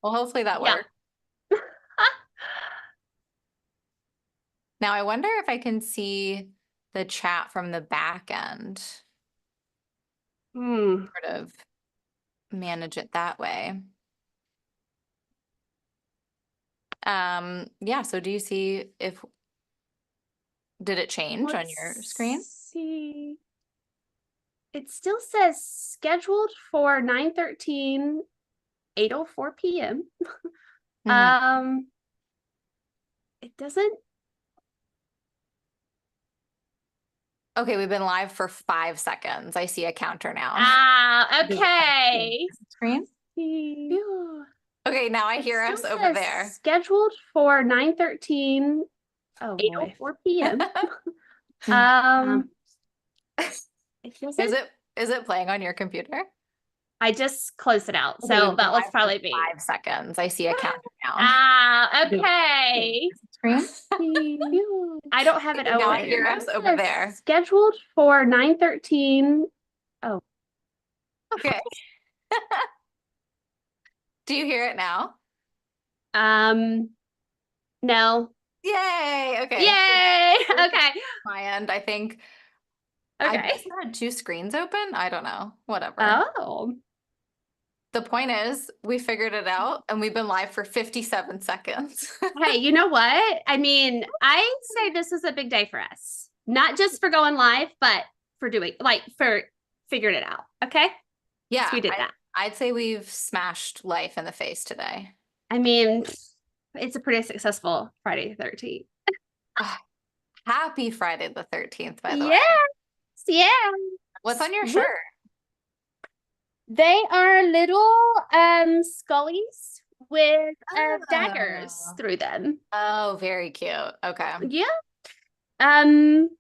Well, hopefully that Yeah. works. Now I wonder if I can see the chat from the back end, Hmm. sort of manage it that way. Yeah, so do you see did it change on your screen? Let's see. It still says scheduled for 9:13, 8:04 p.m. Mhm. Um, it doesn't. Okay, we've been live for 5 seconds. I see a counter now. Ah, Does it kind of change okay. the screen? Phew. Okay, now I It hear still us over says there. scheduled for 9:13, oh boy, 8:04 p.m. Um, Um, it is doesn't. it playing on your computer? I just closed it out, Okay, so we've been that was live for probably me. 5 seconds. I see a counter now. Ah, Does it change okay. the screen? Phew. I don't have it Okay, now over I here. hear us over Says there. scheduled for 9:13. Oh, Okay. Do you hear it now? um, no. Yay. Okay. Yay. Okay. My end, I think I Okay. just had two screens open. I don't know. Whatever. Oh. The point is, we figured it out and we've been live for 57 seconds. Hey, you know what? I mean, I say this is a big day for us. Not just for going live, but for doing like for figuring it out. Okay? So Yeah, we did that. I'd say we've smashed life in the face today. I mean, it's a pretty successful Friday the 13th. Ah, happy Friday the 13th, by the way. Yes, yeah. What's on your Woo. shirt? They are little scullies with daggers Oh, through them. oh, very cute. Okay. Yeah. Um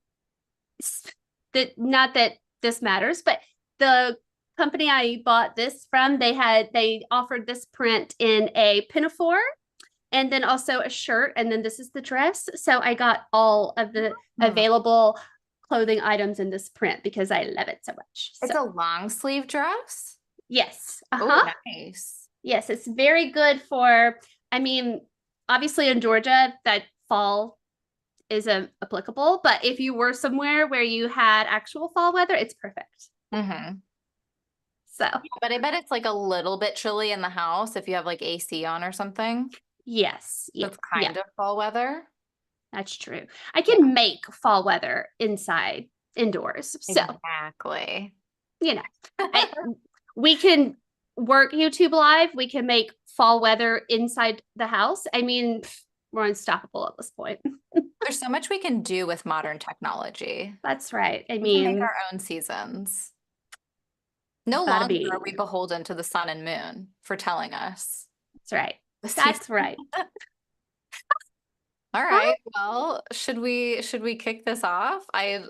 that not that this matters, but the company I bought this from, they offered this print in a pinafore and then also a shirt, and then this is the dress. So I got all of the Hmm. available clothing items in this print because I love it so much. It's So a long sleeve dress. yes. Oh, Uh-huh. nice. Yes, it's very good for, I mean, obviously in Georgia, that fall isn't applicable, but if you were somewhere where you had actual fall weather, it's perfect. Hmm. So, But I bet it's like a little bit chilly in the house if you have like AC on or something. yes, yeah, That's yeah, kind of fall weather. that's true. I Yeah, can make fall weather indoors. So, exactly. you know, I we can work YouTube live, we can make fall weather inside the house. I mean, we're unstoppable at this point. There's so much we can do with modern technology. That's right. I We can make mean, our own seasons. No bada longer are we bing. beholden to the sun and moon for telling us That's right. the season. That's right. All Huh? right. Well, should we kick this off? I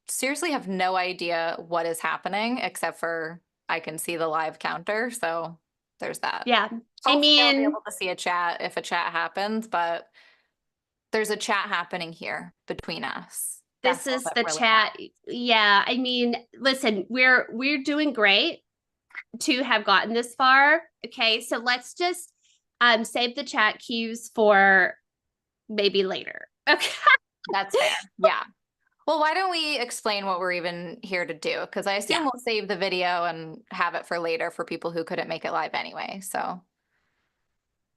seriously have no idea what is happening except for I can see the live counter, so there's that. Yeah. I Hopefully I'll be mean, able to see a chat if a chat happens, but there's a chat happening here between us. this That's all is that the really chat. matters. Yeah, I mean, listen, we're doing great to have gotten this far. Okay, so let's just save the chat cues for maybe later. Okay. That's fair. Yeah. Well, why don't we explain what we're even here to do? Because I Yeah. assume we'll save the video and have it for later for people who couldn't make it live anyway. So,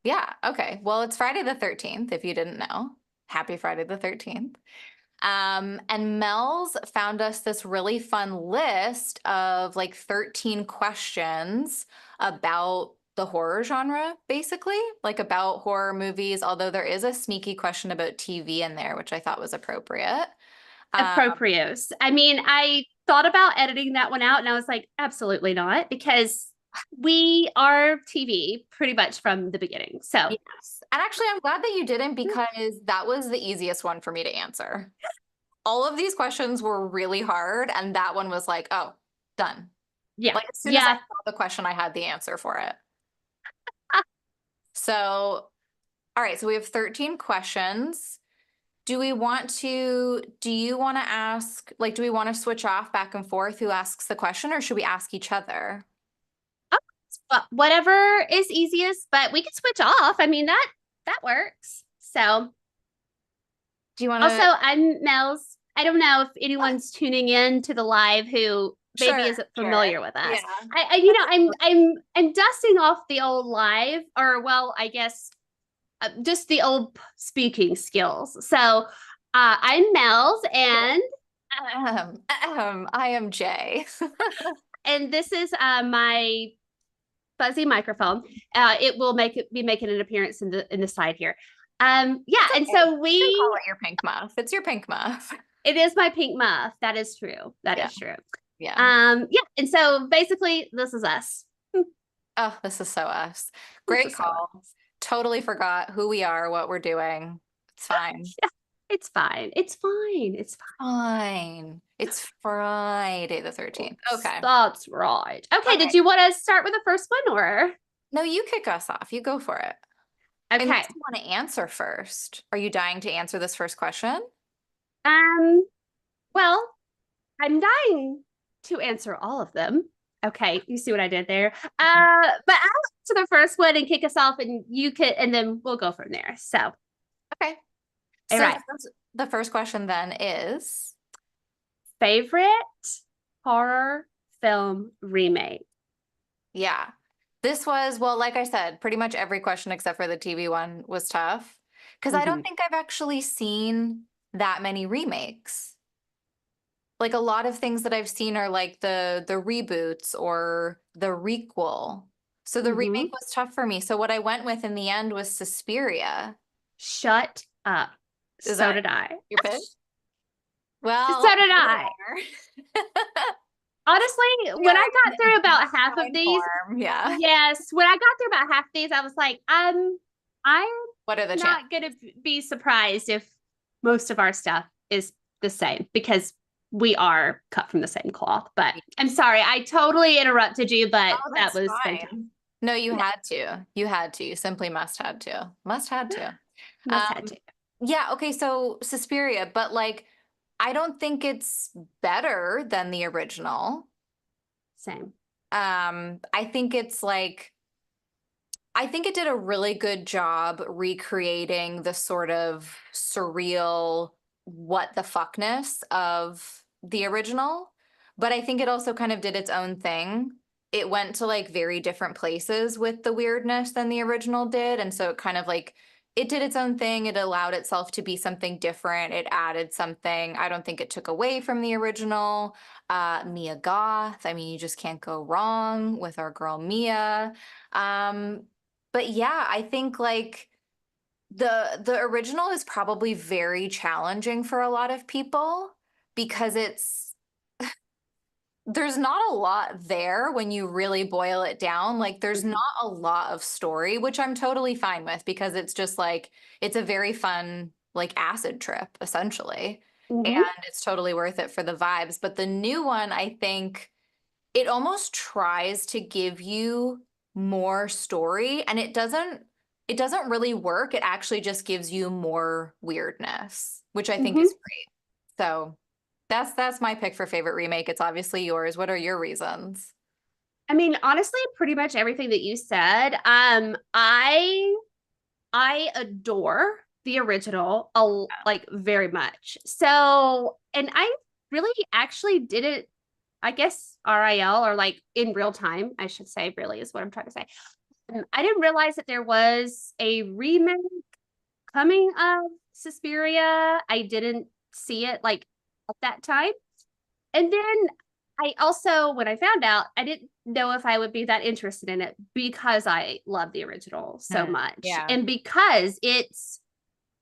yeah. Okay. Well, it's Friday the 13th, if you didn't know. Happy Friday the 13th. And Mel's found us this really fun list of like 13 questions about the horror genre, basically, like about horror movies, although there is a sneaky question about TV in there, which I thought was appropriate. Um, Approprios. I mean, I thought about editing that one out and I was like, absolutely not, because we are TV pretty much from the beginning. So, yes. And actually, I'm glad that you didn't because that was the easiest one for me to answer. All of these questions were really hard, and that one was like, oh, done. yeah. Like as soon as I Yeah. saw the question, I had the answer for it. So, all right, so we have 13 questions. Do you want to ask, like, do we want to switch off back and forth who asks the question, or should we ask each other? But whatever is easiest, but we can switch off. I mean, that works. So Do you want also, to? I'm Mel's. I don't know if anyone's tuning in to the live who maybe Sure, isn't sure. familiar with us. Yeah. I'm dusting off the old live, or well, I guess just the old speaking skills. So I'm Mel's, I am Jay. and this is my fuzzy microphone. It will be making an appearance in the side here. Yeah, It's and okay. so You can call we it your pink muff. It's your pink muff. it is my pink muff. That is true. That Yeah. is true. Yeah. Yeah, and so basically this is us. Oh, this is so us. This Great is so call. us. Totally forgot who we are, what we're doing. It's fine. Yeah, it's fine. It's fine. It's Fine. It's Friday the 13th. fine. Okay. That's right. Okay, Okay. did you want to start with the first one or? No, you kick us off. You go for it. Okay. Unless you want to answer first. Are you dying to answer this first question? Um, well, I'm dying to answer all of them. Okay, you see what I did there. But I'll to the first one and kick us off, and you could, and then we'll go from there. So, all Okay. So right. the first question then is Favorite horror film remake? yeah. This was, well, like I said, pretty much every question except for the TV one was tough because I don't Mhm. think I've actually seen that many remakes. Like a lot of things that I've seen are like the reboots or the requel. So the remake Mhm. was tough for me. So what I went with in the end was Suspiria. Shut up. Is So that did I. your pick? So Well, did I. Honestly, we when are I got through about half of in these, form. Yeah. yes, when I got through about half of these, I was like, I'm What are the chances? not gonna be surprised if most of our stuff is the same because we are cut from the same cloth. But I'm sorry, I totally interrupted you, but Oh, that that's was fantastic. fine. No, you Yeah, had to. You had to. You simply must had to. Must had to. must had Um, to. yeah, okay, so Suspiria, but like I don't think it's better than the original. Same. I think it's like I think it did a really good job recreating the sort of surreal what the fuckness of the original. But I think it also kind of did its own thing. It went to like very different places with the weirdness than the original did. And so it kind of like it did its own thing. It allowed itself to be something different. It added something. I don't think it took away from the original. Mia Goth. I mean, you just can't go wrong with our girl Mia. Um, but yeah, I think like the original is probably very challenging for a lot of people because it's there's not a lot there when you really boil it down. Like there's not Mhm. a lot of story, which I'm totally fine with because it's just like it's a very fun like acid trip essentially. And Mhm. it's totally worth it for the vibes. But the new one, I think it almost tries to give you more story and it doesn't really work. It actually just gives you more weirdness, which I think is Mhm. great. So that's my pick for favorite remake. It's obviously yours. What are your reasons? I mean, honestly, pretty much everything that you said. I adore the original like very much. So, and I really actually did it, I guess RIL or like in real time, I should say, really is what I'm trying to say. I didn't realize that there was a remake coming of Suspiria. I didn't see it like at that time. And then I also, when I found out, I didn't know if I would be that interested in it because I love the original so much. Yeah. And because it's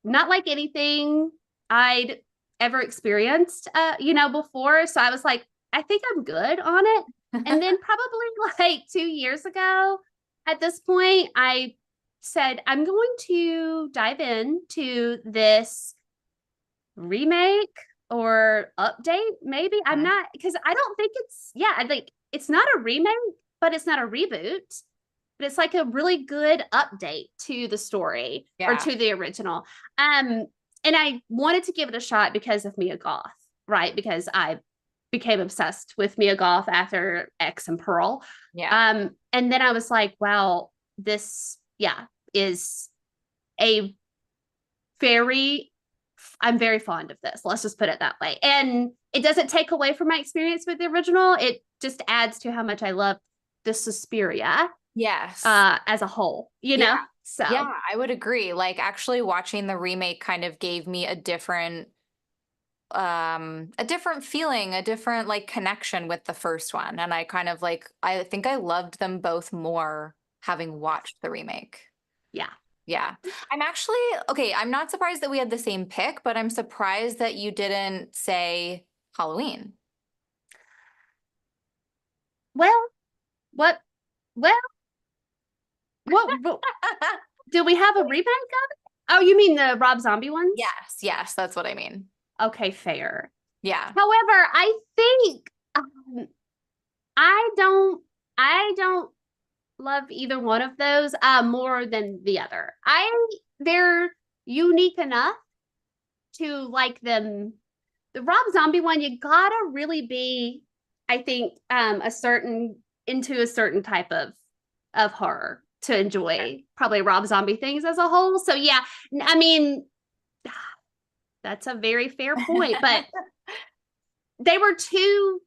not like anything I'd ever experienced, before. So I was like, I think I'm good on it. And then probably like 2 years ago, at this point, I said, I'm going to dive into this remake or update maybe I'm not because I don't think I think it's not a remake but it's not a reboot but it's like a really good update to the story or Yeah. to the original and I wanted to give it a shot because of Mia Goth, right? Because I became obsessed with Mia Goth after X and Pearl. Yeah. And then I was like, wow, this, yeah, is a very, I'm very fond of this. Let's just put it that way. And it doesn't take away from my experience with the original. It just adds to how much I love the Suspiria Yes. as a whole, you Yeah. know? So Yeah, I would agree. Like actually watching the remake kind of gave me a different feeling, a different like connection with the first one. And I kind of like I think I loved them both more having watched the remake. yeah. Yeah. I'm actually okay, I'm not surprised that we had the same pick, but I'm surprised that you didn't say Halloween. Well, what, well, what do we have a remake of it? Oh, you mean the Rob Zombie ones? Yes, yes, that's what I mean. Okay, fair. Yeah. However, I think I don't I don't love either one of those more than the other. They're unique enough to like them. The Rob Zombie one, you gotta really be, I think, a certain into a certain type of horror to enjoy probably Rob Zombie things as a whole. So yeah, I mean, that's a very fair point, but they were two.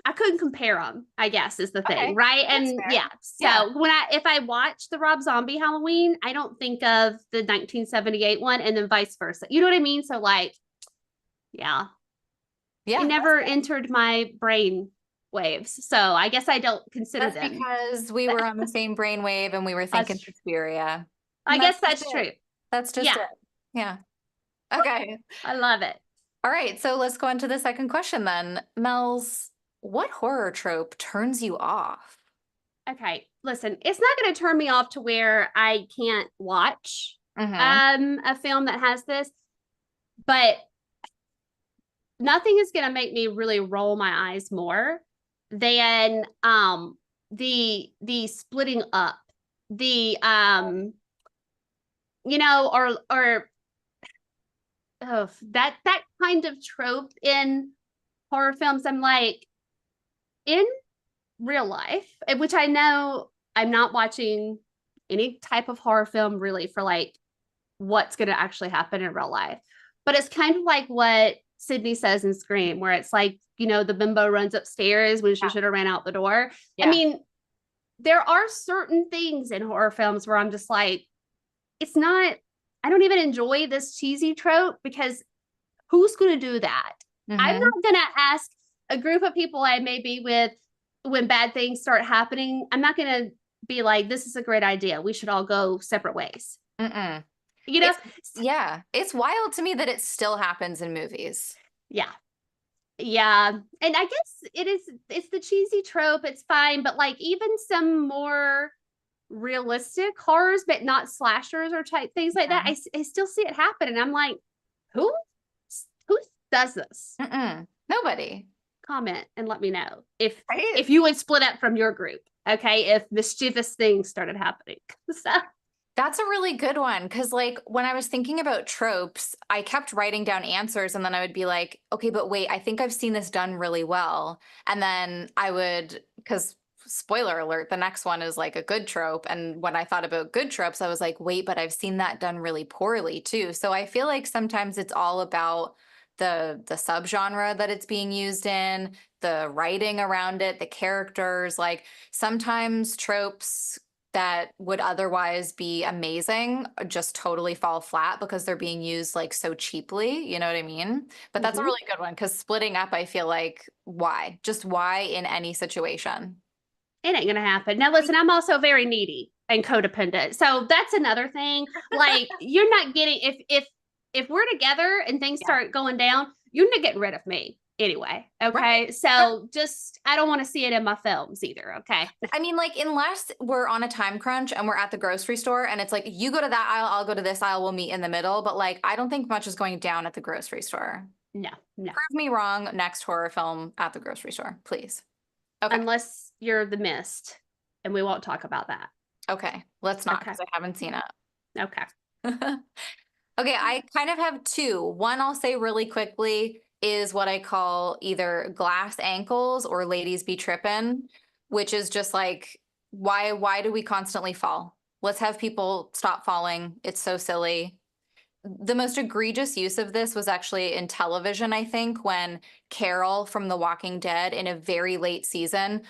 I couldn't compare them, I guess, is the thing, Okay, right? that's And fair. yeah, Yeah. so if I watch the Rob Zombie Halloween, I don't think of the 1978 one, and then vice versa. You know what I mean? So like, yeah, it Yeah, never entered my brain waves, so I guess I don't consider that's them. because we were on the same brainwave and we were thinking That's, Suspiria. I And that's guess just that's it. true. That's just Yeah, it. Yeah. Okay. I love it. All right. So let's go on to the second question then. Mel's, what horror trope turns you off? Okay, listen, it's not going to turn me off to where I can't watch Mm-hmm. a film that has this, but nothing is going to make me really roll my eyes more than the splitting up, the you know, or oh, that kind of trope in horror films. I'm like, in real life, which I know I'm not watching any type of horror film really for like what's going to actually happen in real life. But it's kind of like what Sydney says in Scream, where it's like, you know, the bimbo runs upstairs when she Yeah. should have ran out the door. I Yeah. mean, there are certain things in horror films where I'm just like, it's not, I don't even enjoy this cheesy trope because who's going to do that? I'm Mm-hmm. not going to ask a group of people I may be with when bad things start happening. I'm not going to be like, this is a great idea. We should all go separate ways. Mm-mm. You know? It's yeah. It's wild to me that it still happens in movies. Yeah. Yeah. And I guess it's the cheesy trope. It's fine. But like even some more realistic horrors, but not slashers or type things like that, I still see it happen. And I'm like, who who does this? Mm-mm. Nobody. Comment and let me know Right? if you would split up from your group. Okay. If mischievous things started happening. So That's a really good one because, like, when I was thinking about tropes, I kept writing down answers and then I would be like, okay, but wait, I think I've seen this done really well. And then I would, because spoiler alert, the next one is like a good trope. And when I thought about good tropes, I was like, wait, but I've seen that done really poorly too. So I feel like sometimes it's all about the subgenre that it's being used in, the writing around it, the characters. Like sometimes tropes that would otherwise be amazing just totally fall flat because they're being used like so cheaply. You know what I mean? But that's a mhm. really good one because splitting up, I feel like why? Just why in any situation? It ain't gonna happen. Now listen, I'm also very needy and codependent. So that's another thing. Like you're not getting if we're together and things Yeah. start going down, you're not getting rid of me anyway. Right. Okay. Right. So just I don't want to see it in my films either. Okay. I mean, like, unless we're on a time crunch and we're at the grocery store and it's like, you go to that aisle, I'll go to this aisle, we'll meet in the middle. But like, I don't think much is going down at the grocery store. No, no. Prove me wrong. Next horror film at the grocery store, please. Okay. Unless you're the mist. And we won't talk about that. Okay. Let's not Okay. because I haven't seen it. Okay. Okay, I kind of have two. One I'll say really quickly. is what I call either glass ankles or ladies be trippin', which is just like, why do we constantly fall? Let's have people stop falling. It's so silly. The most egregious use of this was actually in television, I think, when Carol from The Walking Dead in a very late season,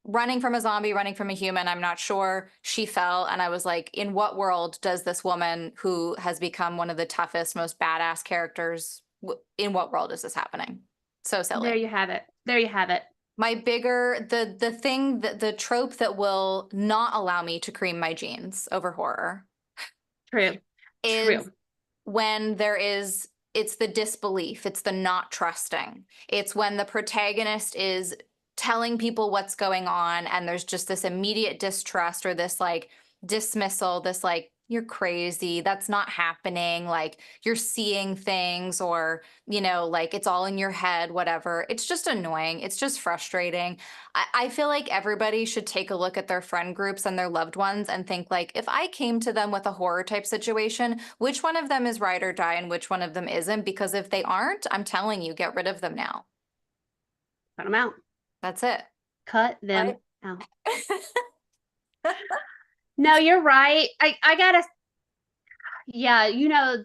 running from a zombie, running from a human, I'm not sure, she fell. And I was like, in what world does this woman who has become one of the toughest, most badass characters, in what world is this happening? So There silly. you have it. There you have it. My bigger, the thing that the trope that will not allow me to cream my jeans over horror True. is True. when it's the disbelief, it's the not trusting. It's when the protagonist is telling people what's going on and there's just this immediate distrust or this like dismissal, this like, you're crazy, that's not happening, like you're seeing things, or, like it's all in your head, whatever. It's just annoying. It's just frustrating. I feel like everybody should take a look at their friend groups and their loved ones and think like, if I came to them with a horror type situation, which one of them is ride or die and which one of them isn't? Because if they aren't, I'm telling you, get rid of them now. Cut them out. That's it. Cut them Right? out. No, you're right. I gotta, yeah,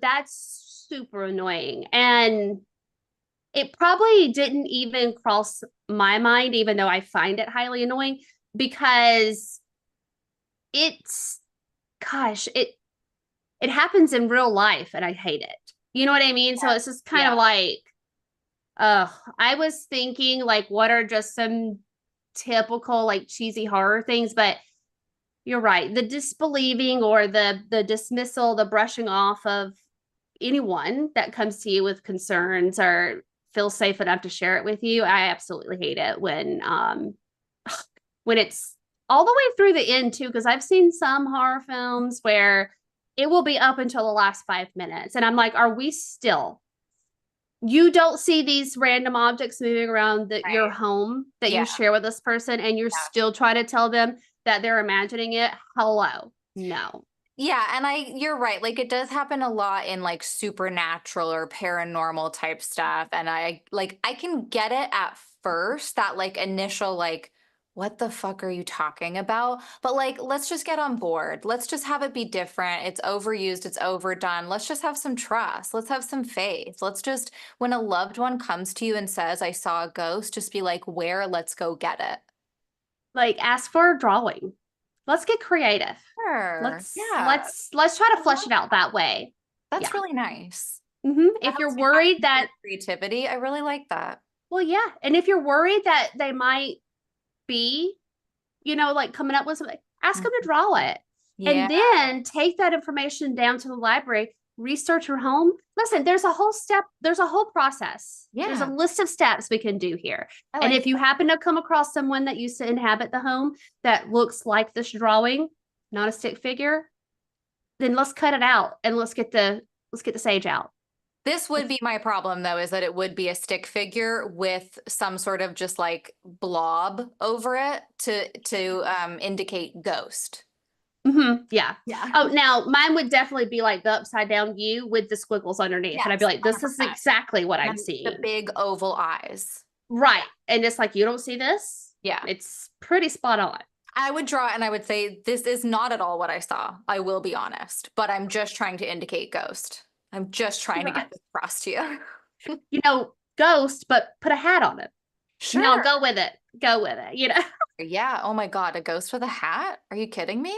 that's super annoying. And it probably didn't even cross my mind, even though I find it highly annoying, because it's, gosh, it happens in real life and I hate it. You know what I mean? So it's just kind Yeah. of like, I was thinking like, what are just some typical like cheesy horror things, but you're right. The disbelieving or the dismissal, the brushing off of anyone that comes to you with concerns or feels safe enough to share it with you. I absolutely hate it when it's all the way through the end too, because I've seen some horror films where it will be up until the last 5 minutes. And I'm like, are we still? You don't see these random objects moving around your Right. home that Yeah. you share with this person, and you're Yeah. still trying to tell them that they're imagining it. Hello. No. Yeah, and you're right. Like it does happen a lot in like supernatural or paranormal type stuff. And I can get it at first, that like initial like, what the fuck are you talking about? But like, let's just get on board. Let's just have it be different. It's overused, it's overdone. Let's just have some trust. Let's have some faith. Let's just, when a loved one comes to you and says, I saw a ghost, just be like, where? Let's go get it. Like ask for a drawing. Let's get creative. Sure. Let's Yeah. let's let's try I to flesh love it out that. that way. That's Yeah. really nice. That If you're helps me tap worried into your that, creativity. I really like that. well, yeah. And if you're worried that they might be, like coming up with something, ask them to Mhm. draw it. And Yeah. then take that information down to the library, research your home. Listen, there's a whole process. There's a Yeah. list of steps we can do here. I And like if you happen to come across someone that used to inhabit the home that looks like this drawing, not a stick figure, then let's cut it out and let's get the sage out. this would Let's, be my problem though, is that it would be a stick figure with some sort of just like blob over it to indicate ghost. yeah. Yeah. Oh, now mine would definitely be like the upside down U with the squiggles underneath. And I'd be Yes, like, this is 100%. exactly what I'm And the seeing. big oval eyes. Right. And it's like, you don't see this? Yeah. It's pretty spot on. I would draw it and I would say, this is not at all what I saw. I will be honest, but I'm just trying to indicate ghost. I'm just trying to get this across to you. Ghost, but put a hat on it. Now Sure. go with it. Go with it. Yeah. Oh my God. A ghost with a hat? Are you kidding me?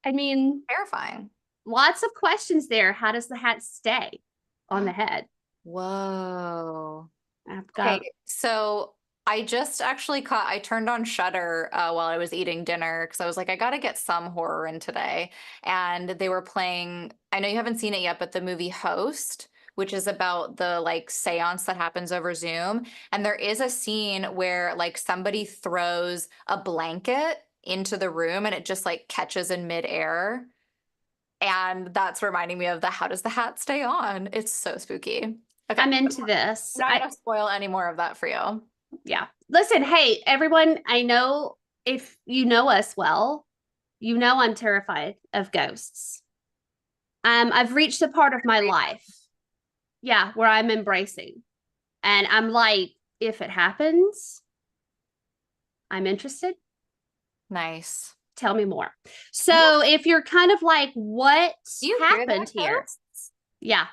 I mean, Terrifying. lots of questions there. How does the hat stay on the head? Whoa. I've Okay. got, So I just actually I turned on Shudder while I was eating dinner because I was like, I gotta get some horror in today. And they were playing, I know you haven't seen it yet, but the movie Host, which is about the like seance that happens over Zoom. And there is a scene where like somebody throws a blanket into the room and it just like catches in midair. And that's reminding me of the how does the hat stay on? It's so spooky. Okay. I'm into this. I'm not gonna spoil any more of that for you. Yeah. Listen, hey, everyone, I know if you know us well, you know I'm terrified of ghosts. I've reached a part of my life, yeah, where I'm embracing. And I'm like, if it happens, I'm interested. Nice. Tell me more. Yeah. So if you're kind of like, what Do you hear happened that, here? ghosts? Yeah.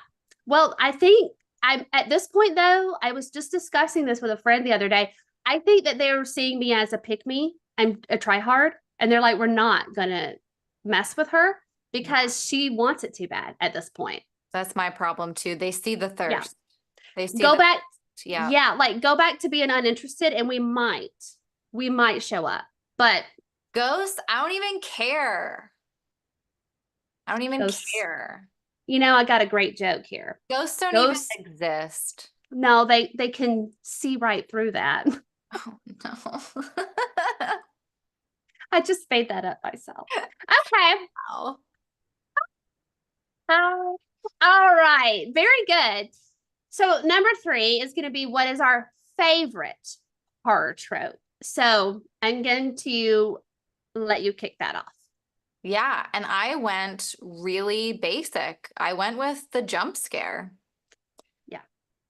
Well, I think I'm at this point though, I was just discussing this with a friend the other day. I think that they're seeing me as a pick me. I'm a try hard. And they're like, we're not gonna mess with her Yeah. because she wants it too bad at this point. That's my problem too. They see the Yeah. thirst. They see Go the back. thirst. Yeah. Yeah, like go back to being uninterested and we might show up. But Ghosts, I don't even care. I don't even ghosts, care. I got a great joke here. Ghosts don't even Ghosts, exist. no, they can see right through that. Oh no. I just made that up myself. Okay. Wow. All right. Very good. So number 3 is going to be what is our favorite horror trope. So I'm going to let you kick that off. Yeah, and I went really basic. I went with the jump scare. Yeah.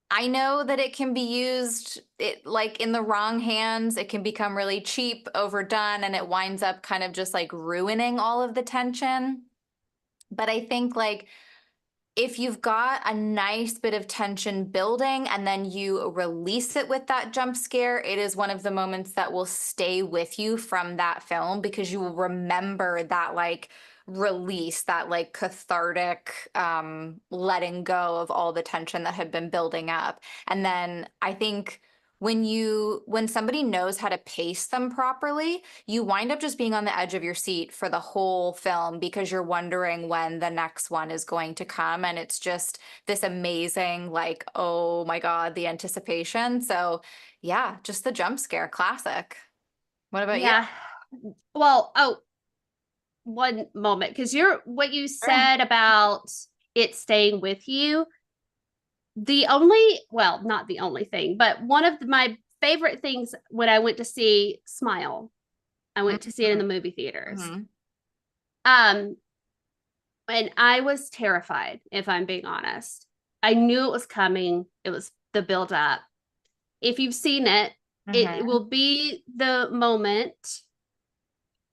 I know that it can be used like in the wrong hands, it can become really cheap, overdone, and it winds up kind of just like ruining all of the tension. But I think like if you've got a nice bit of tension building and then you release it with that jump scare, it is one of the moments that will stay with you from that film because you will remember that like release, that like cathartic letting go of all the tension that had been building up. And then I think when somebody knows how to pace them properly, you wind up just being on the edge of your seat for the whole film because you're wondering when the next one is going to come. And it's just this amazing, like, oh my God, the anticipation. So, yeah, just the jump scare, classic. What about you? Yeah. Well, one moment, because what you Sure. said about it staying with you, well, not the only thing, but one of my favorite things when I went to see Smile, I went to see it in the movie theaters. Mhm. Um, and I was terrified, if I'm being honest. I knew it was coming. It was the build up. If you've seen it, it Mhm. will be the moment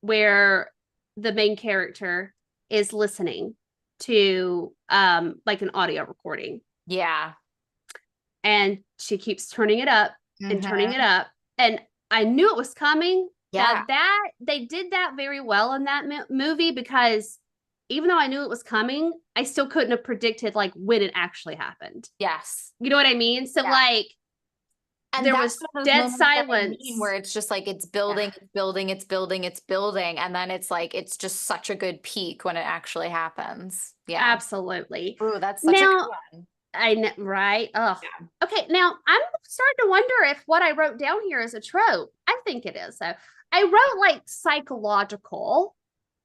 where the main character is listening to like an audio recording, Yeah. and she keeps turning it up and turning it Mhm. up, and I knew it was coming. Yeah. Now that they did that very well in that movie, because even though I knew it was coming, I still couldn't have predicted like when it actually happened. Yes. You know what I mean? So Yeah. like And there that's was one of those dead moments that I mean silence. where it's just like it's Yeah, building, it's building, it's building, it's building, and then it's like it's just such a good peak when it actually happens. Yeah. absolutely. Ooh, that's such a good Now one. I know, right? Ugh. Yeah. Okay, now I'm starting to wonder if what I wrote down here is a trope. I think it is. So I wrote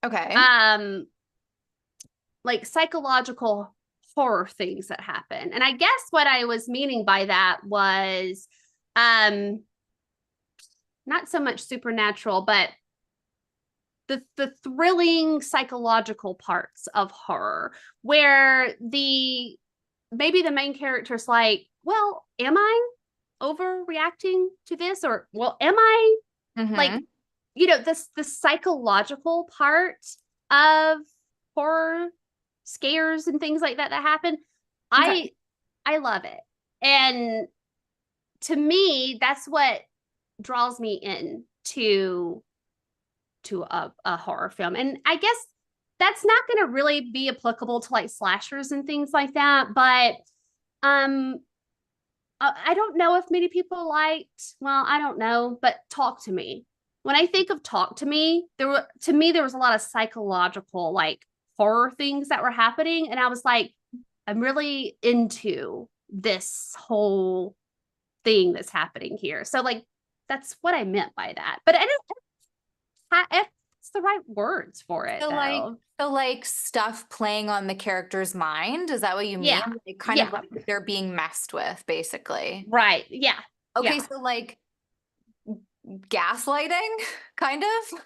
Okay. um, like psychological horror things that happen. And I guess what I was meaning by that was um not so much supernatural, but the thrilling psychological parts of horror where the maybe the main character's like, well, am I overreacting to this? Or, well, am I like, Mm-hmm. this the psychological part of horror scares and things like that that happen. Okay. I i love it, and to me that's what draws me in to a horror film. And I guess that's not going to really be applicable to like slashers and things like that, but um I don't know if many people liked, well, I don't know, but Talk to Me. When I think of Talk to Me, there was a lot of psychological like horror things that were happening, and I was like, I'm really into this whole thing that's happening here. So like that's what I meant by that. But I don't if it's the right words for it So like though. so like stuff playing on the character's mind, is that what you mean? Yeah. Like kind of Yeah. like they're being messed with, basically. Right. Yeah. Okay, Yeah. so like gaslighting, kind of?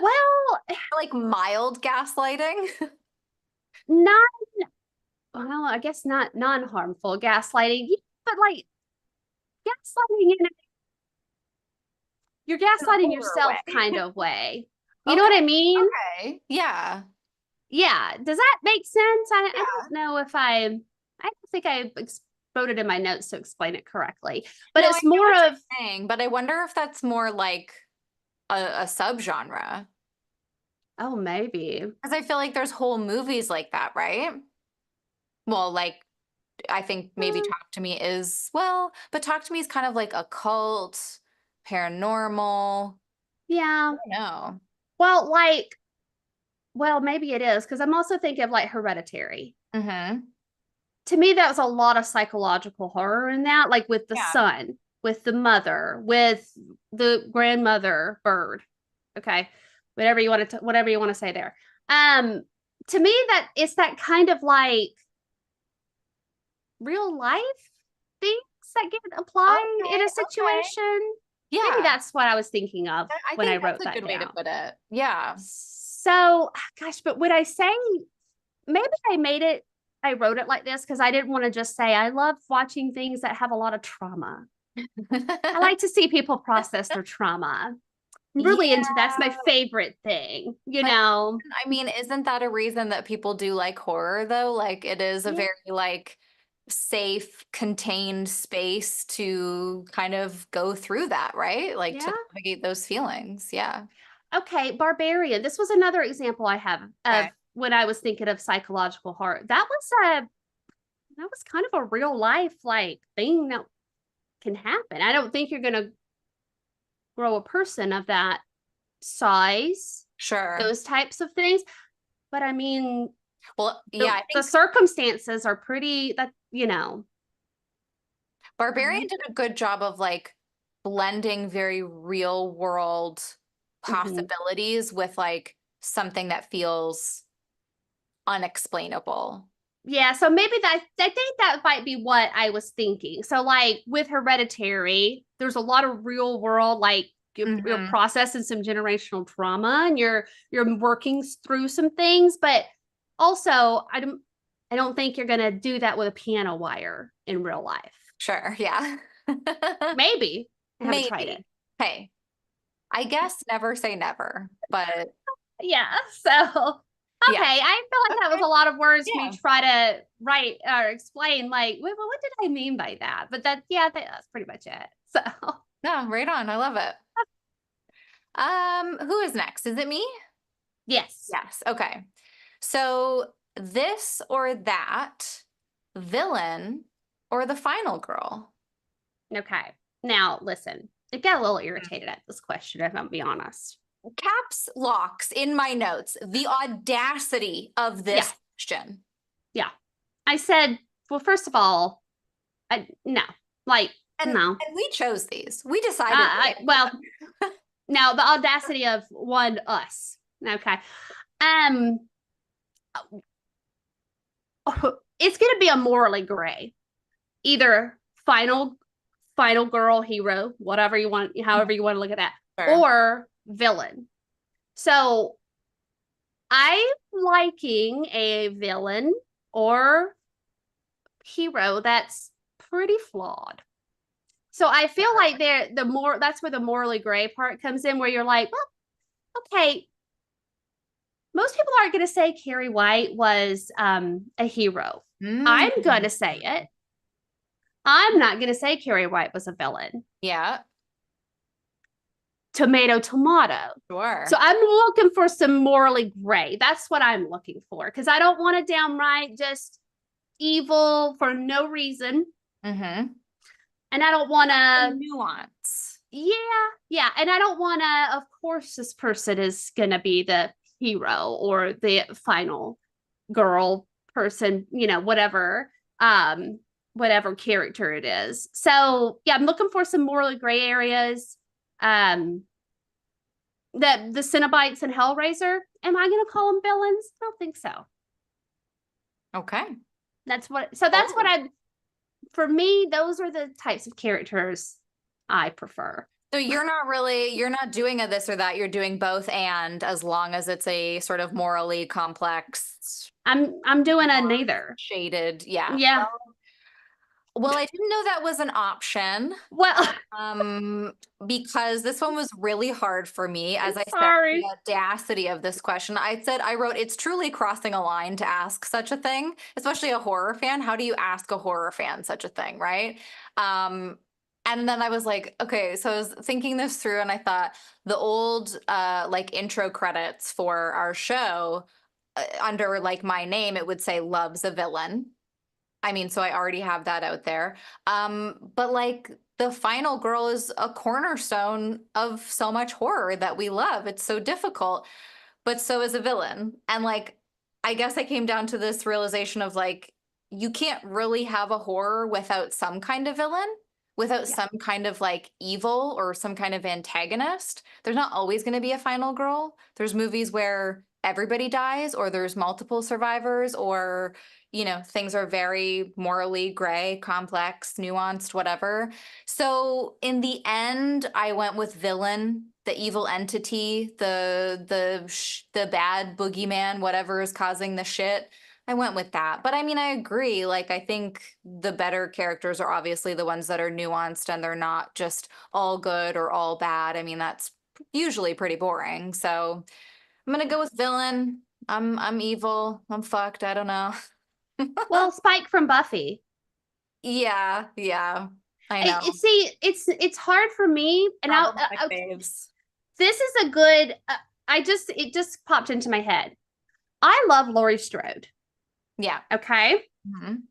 Well, Like mild gaslighting? not well, I guess not non-harmful gaslighting, yeah, but like in you're In a gaslighting horror yourself way. kind of way. You know Okay. what I mean? Okay. Yeah. Yeah. Does that make sense? I Yeah. don't know if I don't think I wrote it in my notes to explain it correctly, but No, I it's get more what of, you're saying, but I wonder if that's more like a subgenre. oh, maybe. Because I feel like there's whole movies like that, right? Well, like I think maybe Uh, Talk to Me is, well, but Talk to Me is kind of like occult, paranormal. yeah. I don't know. Well, like, well, maybe it is because I'm also thinking of like Hereditary. Mm-hmm. To me, that was a lot of psychological horror in that, like with the Yeah. son, with the mother, with the grandmother bird. Okay, whatever you want to say there. Um, to me, that it's that kind of like real life things that get applied in Okay. a Okay. situation. Maybe Yeah. that's what I was thinking of I when I think that's wrote a that good way to down. put it. Yeah. So, gosh, but would I say maybe I wrote it like this because I didn't want to just say I love watching things that have a lot of trauma. I like to see people process their trauma. I'm Yeah. really into that's my favorite thing, you But know. I mean, isn't that a reason that people do like horror though? Like it is a Yeah. very like safe, contained space to kind of go through that, right? Like Yeah. to navigate those feelings. Yeah. Okay, Barbarian. This was another example I have of Okay. when I was thinking of psychological horror. That was kind of a real life like thing that can happen. I don't think you're going to grow a person of that size, Sure. those types of things. But I mean, Well, yeah, I the think circumstances are pretty that, you know. I Barbarian like did a good job of like blending very real world mhm. possibilities with like something that feels unexplainable. Yeah, so maybe I think that might be what I was thinking. So like with Hereditary, there's a lot of real world like you're Hmm. processing some generational trauma and you're working through some things, but also I don't think you're gonna do that with a piano wire in real life. Sure, yeah. Maybe. I haven't tried it. Maybe. Hey, I guess never say never, but Yeah. So yeah. okay. I feel like that was Okay. a lot of words for me Yeah. to try to write or explain, like, well, what did I mean by that? But that's pretty much it. So No, right on. I love it. Who is next? Is it me? yes. Yes. Okay. So this or that, villain or the final girl? Okay. Now listen, I got a little irritated at this question, if I'm be honest. Caps locks in my notes. The audacity of Yeah. this question. Yeah. I said, well, first of all, no, like, And no. we chose these. We decided to answer Well, them. now the audacity of one us. Okay. Um, it's gonna be a morally gray. Either final girl hero, whatever you want, however you want to look at that, Sure. or villain. So I'm liking a villain or hero that's pretty flawed. So I feel like the more that's where the morally gray part comes in, where you're like, well, okay, most people aren't going to say Carrie White was a hero. Mm. I'm going to say it. I'm not going to say Carrie White was a villain. Yeah, Tomato, tomato. So sure. I'm looking for some morally gray. That's what I'm looking for because I don't want a downright just evil for no reason. Mm-hmm. And I don't want to, Nuance. yeah. And I don't want to, of course, this person is going to be the hero or the final girl person, um, whatever character it is. So yeah, I'm looking for some morally gray areas. Um, the Cenobites and Hellraiser, am I going to call them villains? I don't think so. Okay. That's what Oh. I for me those are the types of characters I prefer. So you're not doing a this or that, you're doing both and as long as it's a sort of morally complex, I'm doing a neither. shaded, yeah. Yeah. Well, I didn't know that was an option. Well, Um, because this one was really hard for me. As I said, the sorry. audacity of this question. I wrote, it's truly crossing a line to ask such a thing, especially a horror fan. How do you ask a horror fan such a thing, right? Um, and then I was like, okay, so I was thinking this through and I thought the old like intro credits for our show under like my name, it would say loves a villain. I mean, so I already have that out there. But like the final girl is a cornerstone of so much horror that we love. It's so difficult, but so is a villain. And like, I guess I came down to this realization of like, you can't really have a horror without some kind of villain, without Yeah. some kind of like evil or some kind of antagonist. There's not always going to be a final girl. There's movies where everybody dies, or there's multiple survivors, or, you know, things are very morally gray, complex, nuanced, whatever. So in the end, I went with villain, the evil entity, the bad boogeyman, whatever is causing the shit. I went with that. But I mean, I agree. Like, I think the better characters are obviously the ones that are nuanced and they're not just all good or all bad. I mean, that's usually pretty boring. So I'm gonna Yeah. go with villain. I'm evil. I'm fucked. I don't know. Well, Spike from Buffy. Yeah, yeah. I know. See, it's hard for me, and Problematic faves. this is a good. It just popped into my head. I love Laurie Strode. Yeah. Okay, Mhm.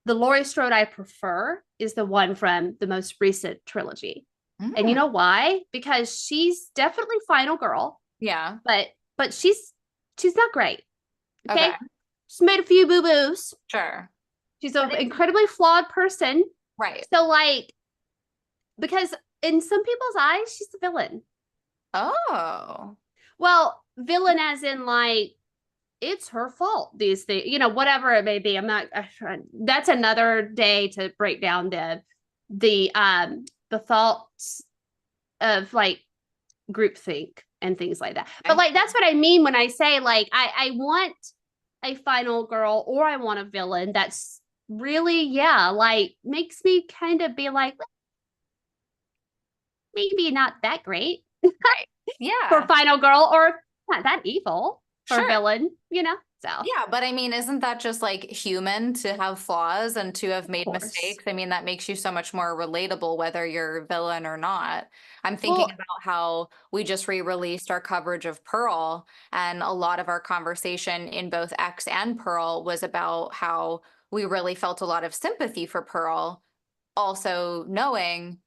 the Laurie Strode I prefer is the one from the most recent trilogy, and you Mm, know why? Because she's definitely final girl, yeah. but she's not great. Okay. Okay, she's made a few boo boos. Sure. She's But an incredibly flawed person. right. So like, because in some people's eyes, she's the villain. Oh. Well, villain as in like it's her fault. These things, whatever it may be. I'm not. That's another day to break down the thoughts of like groupthink and things like that. But Okay. like that's what I mean when I say like I want a final girl or I want a villain that's really like makes me kind of be like maybe not that great Right. for Yeah. final girl or not that evil for Sure. villain. So of Yeah, but I mean, isn't that just like human to have flaws and to have made course. mistakes? I mean, that makes you so much more relatable, whether you're a villain or not. I'm thinking Well, about how we just re-released our coverage of Pearl, and a lot of our conversation in both X and Pearl was about how we really felt a lot of sympathy for Pearl, also knowing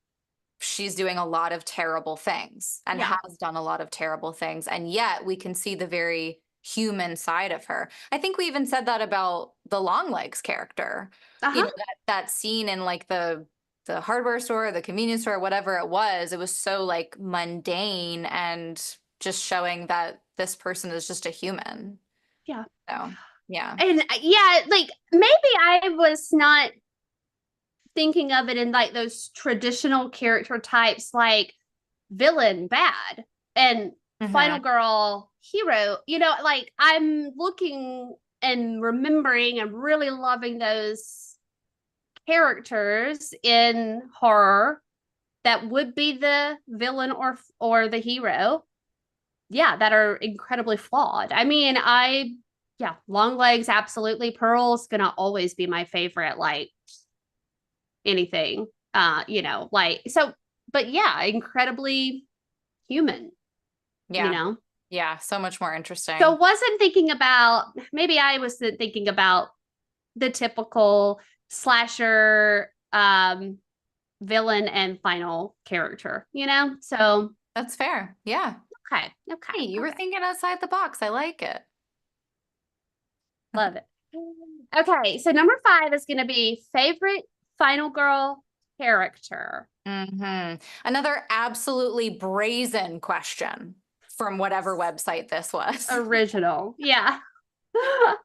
she's doing a lot of terrible things and yeah. has done a lot of terrible things. And yet we can see the very human side of her. I think we even said that about the Longlegs character. You Uh-huh. know, that scene in like the hardware store, the convenience store, whatever it was so like mundane and just showing that this person is just a human. Yeah. So, yeah. And yeah, like maybe I was not thinking of it in like those traditional character types like villain bad and final Hmm. girl hero, like I'm looking and remembering and really loving those characters in horror that would be the villain or the hero, yeah, that are incredibly flawed. I mean, yeah, long legs, absolutely. Pearl's gonna always be my favorite, like anything. Like so, but yeah, incredibly human, you Yeah. know. Yeah. So much more So interesting. wasn't thinking about maybe I was thinking about the typical slasher villain and final character. So That's fair. Yeah. okay, okay, Hey, you were okay. thinking outside the box. I like it. Love it. Okay, so number 5 is gonna be favorite final girl character. Another absolutely brazen question from whatever website this was. Original. Yeah.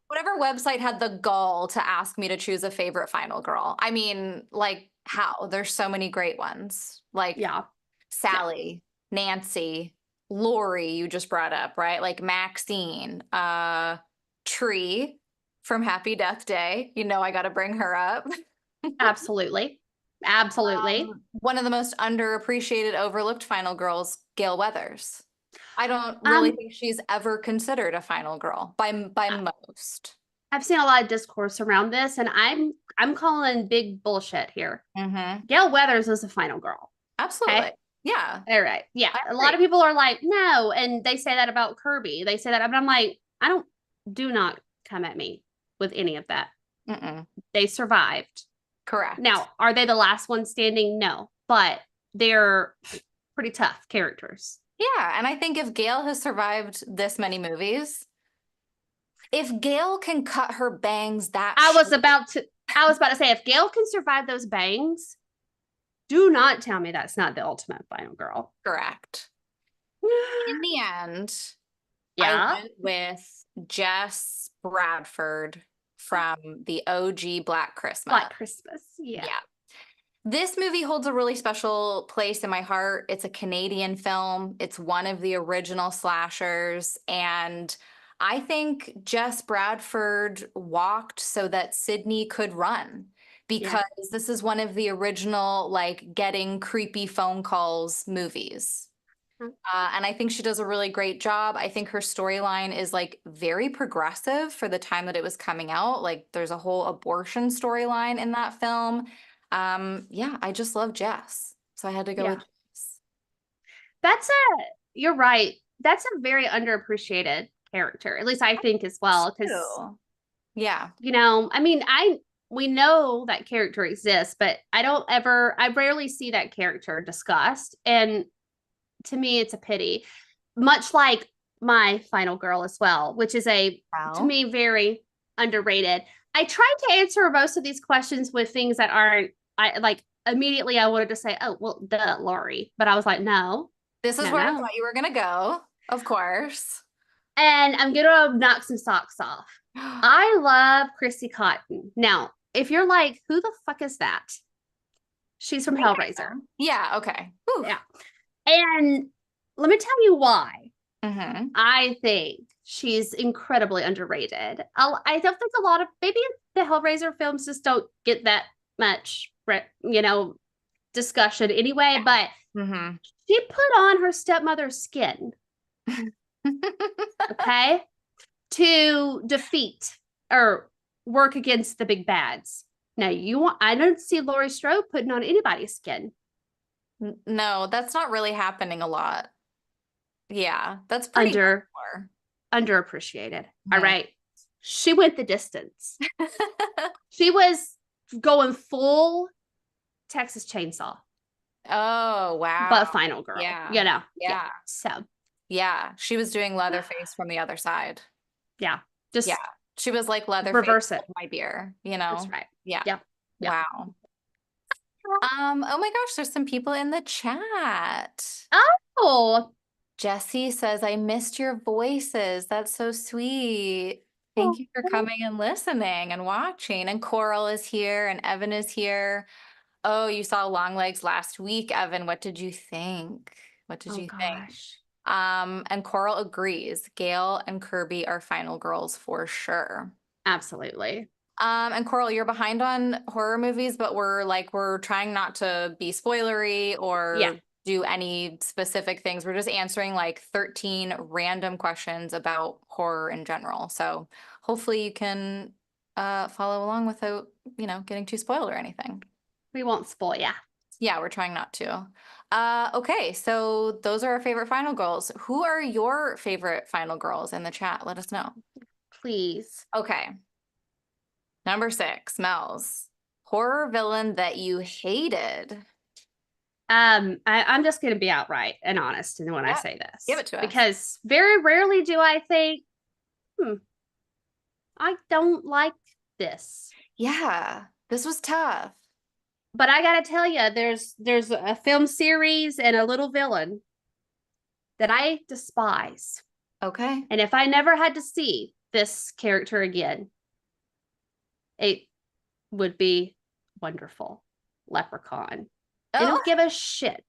Whatever website had the gall to ask me to choose a favorite final girl. I mean, like, how? There's so many great ones. Like Yeah. Yeah. Sally, Nancy, Lori, you just brought up, right? Like Maxine, Tree from Happy Death Day. You know, I got to bring her up. Absolutely. Absolutely. One of the most underappreciated, overlooked final girls, Gail Weathers. I don't really Um, think she's ever considered a final girl by I- most. I've seen a lot of discourse around this, and I'm calling big bullshit here. Hmm. Gail Weathers was a final girl. Absolutely. Okay. Yeah, All right. Yeah. I A lot agree. of people are like, no. And they say that about Kirby. They say that, but I'm like, do not come at me with any of that. Mm-mm. They survived. Correct. Now, are they the last one standing? No, but they're pretty tough characters. Yeah, and I think if Gail has survived this many movies, if Gail can cut her bangs that I was short, about to, I was about to say, if Gail can survive those bangs, do not tell me that's not the ultimate final girl. correct. In the end, I Yeah. went with Jess Bradford from the OG Black Christmas. Black Christmas. Yeah. Yeah. This movie holds a really special place in my heart. It's a Canadian film. It's one of the original slashers. And I think Jess Bradford walked so that Sydney could run Yeah. because this is one of the original, like, getting creepy phone calls movies. And I think she does a really great job. I think her storyline is like very progressive for the time that it was coming out. Like there's a whole abortion storyline in that film. Yeah, I just love Jess. So I had to go with Yeah. Jess. You're right. That's a very underappreciated character, at least I think as well. Because, Ew. Yeah. I mean, we know that character exists, but I rarely see that character discussed. And to me, it's a pity. Much like my final girl as well, which is to Well, me, very underrated. I tried to answer most of these questions with things that aren't, I like immediately I wanted to say, oh, well, duh, Laurie. But I was like, no, this is no, where I no. thought you were gonna go, of course. And I'm gonna knock some socks off. I love Chrissy Cotton. Now, if you're like, who the fuck is that? She's from Hellraiser. Yeah, okay. Whew. Yeah. And let me tell you why Mm-hmm. I think she's incredibly underrated. I don't think a lot of maybe the Hellraiser films just don't get that much, discussion anyway. But Mm-hmm. she put on her stepmother's skin, okay, to defeat or work against the big bads. Now I don't see Laurie Strode putting on anybody's skin. No, that's not really happening a lot. Yeah, that's pretty Under hardcore. underappreciated. All Mhm. right. She went the distance. She was going full Texas Chainsaw, Oh, but wow. final girl, Yeah. Yeah. Yeah. So, Yeah. She was doing Leatherface from the other side. yeah, Yeah. just She was like Leatherface, reverse it. hold my beer, That's right. Yeah. Yep. Yep. Wow. Oh my gosh, there's some people in the chat. Oh, Jesse says, I missed your voices. That's so sweet. Thank you for coming and listening and watching. And Coral is here and Evan is here. Oh, you saw Longlegs last week, Evan. What did you think? What did oh you think? gosh. And Coral agrees. Gail and Kirby are final girls for sure. Absolutely. And Coral, you're behind on horror movies, but we're trying not to be spoilery Yeah. or do any specific things. We're just answering like 13 random questions about horror in general. So hopefully you can follow along without, getting too spoiled or anything. We won't spoil ya. Yeah, we're trying not to. Okay, so those are our favorite final girls. Who are your favorite final girls in the chat? Let us know. Please. Okay. Number 6, Mel's. Horror villain that you hated. I'm just gonna be outright and honest when I Yep. say Give this it to us. because very rarely do I think, I don't like this. Yeah, this was tough. But I gotta tell you, there's a film series and a little villain that I despise. Okay. And if I never had to see this character again, it would be wonderful. Leprechaun. I Oh, don't give a shit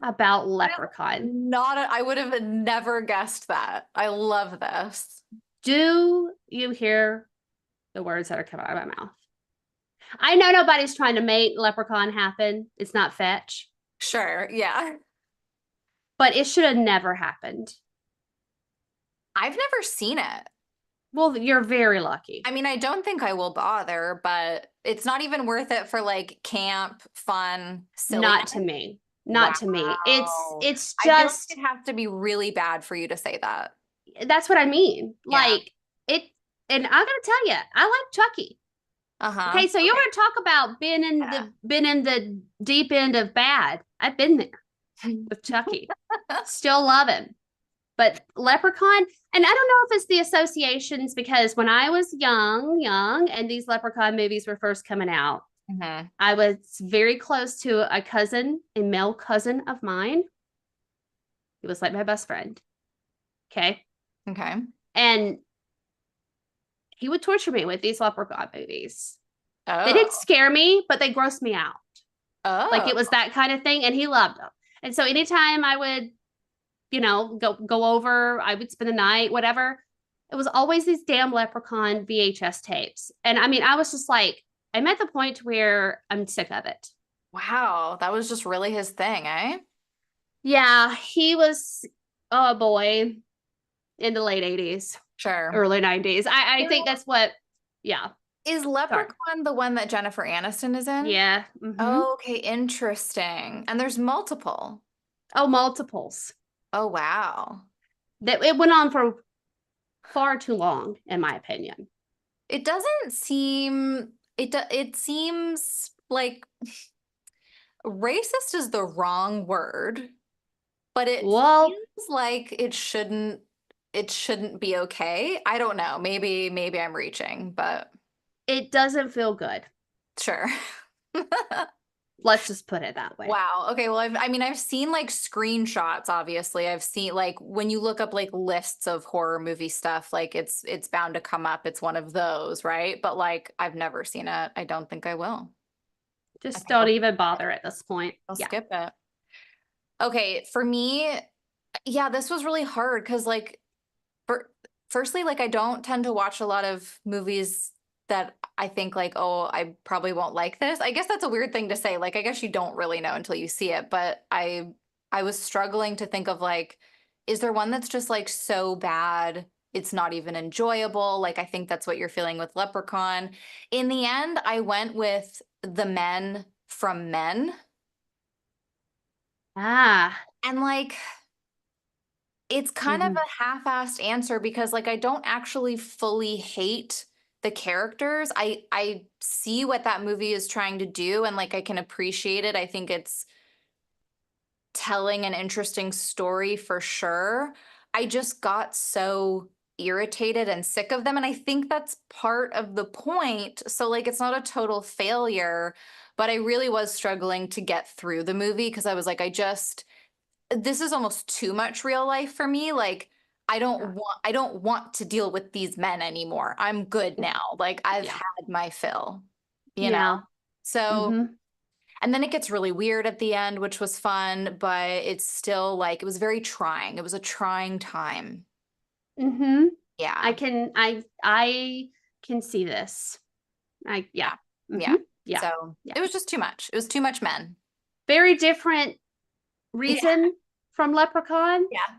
about Leprechaun. I would have never guessed that. I love this. Do you hear the words that are coming out of my mouth? I know nobody's trying to make Leprechaun happen. It's not fetch, Sure, yeah. but it should have never happened. I've never seen it. Well, you're very lucky. I mean, I don't think I will bother, but it's not even worth it for like camp, fun, silliness. Not to me. Not to me. Wow. It's I feel like just it has to be really bad for you to say that. that's what I mean. Yeah. Like it, and I gotta tell you, I like Chucky. Uh-huh. Okay, so you Okay. want to talk about being in the deep end of bad? I've been there with Chucky. Still love him. But Leprechaun, and I don't know if it's the associations because when I was young, and these Leprechaun movies were first coming out, Mhm. I was very close to a cousin, a male cousin of mine. He was like my best friend. Okay. Okay. And he would torture me with these Leprechaun movies. They Oh. didn't scare me, but they grossed me out. Like Oh. it was that kind of thing. And he loved them. And so anytime I would, go over, I would spend the night, whatever. It was always these damn Leprechaun VHS tapes. And I mean, I was just like, I'm at the point where I'm sick of it. Wow. That was just really his thing, eh? Yeah, he was, oh boy, in the late 80s, Sure. early 90s. I You think know, that's what, yeah, is sorry. Leprechaun the one that Jennifer Aniston is in? Yeah. Mm-hmm. Okay, interesting. And there's multiple. Oh, multiples. Oh, wow. That it went on for far too long, in my opinion. It doesn't seem it seems like racist is the wrong word, but it Well, feels like it shouldn't be okay. I don't know. Maybe I'm reaching, but it doesn't feel good. sure. Let's just put it that way. Wow. Okay. Well, I mean, I've seen like screenshots, obviously. I've seen like when you look up like lists of horror movie stuff, like it's bound to come up. It's one of those, right? But like I've never seen it. I don't think I will. I Just think don't even bother at this point. I'll Yeah. skip it. Okay, for me, yeah, this was really hard because like firstly, like I don't tend to watch a lot of movies that I think like, oh, I probably won't like this. I guess that's a weird thing to say. Like, I guess you don't really know until you see it, but I was struggling to think of like, is there one that's just like so bad it's not even enjoyable? Like, I think that's what you're feeling with Leprechaun. In the end, I went with The Men from Men. Ah. And like it's kind of Mm-hmm. a half-assed answer because like I don't actually fully hate the characters. I see what that movie is trying to do and like I can appreciate it. I think it's telling an interesting story for sure. I just got so irritated and sick of them and I think that's part of the point. So like it's not a total failure, but I really was struggling to get through the movie because I was like I just this is almost too much real life for me. Like Yeah. I don't want to deal with these men anymore. I'm good now. Like I've Yeah. had my fill, you know? Yeah. So, Mm-hmm. and then it gets really weird at the end, which was fun, but it's still like it was very trying. It was a trying time. Mm-hmm. Yeah. I can see this. Yeah. Yeah. Mm-hmm. Yeah. Yeah. So, Yeah. it was just too much. It was too much men. Very different Yeah. reason from Leprechaun, Yeah.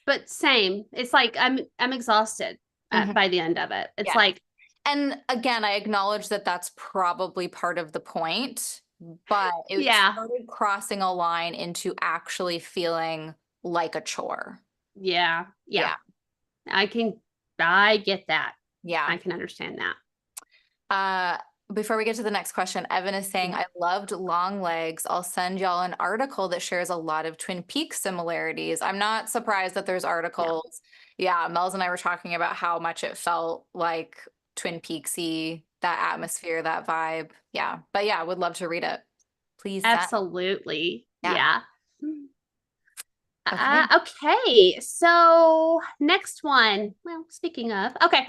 but same. It's like I'm exhausted Mhm. by the end of it. It's Yeah. like, And again, I acknowledge that that's probably part of the point, but it yeah, started crossing a line into actually feeling like a chore. yeah, yeah. Yeah. I can, I get that. Yeah. I can understand that. Uh, before we get to the next question, Evan is saying, Mhm. I loved Long Legs. I'll send y'all an article that shares a lot of Twin Peaks similarities. I'm not surprised that there's Yeah. articles. Yeah, Mel's and I were talking about how much it felt like Twin Peaksy, that atmosphere, that vibe. Yeah. But yeah, I would love to read it. Please send. Absolutely. Yeah. Yeah. Okay. Okay. So next one. Well, speaking of, okay.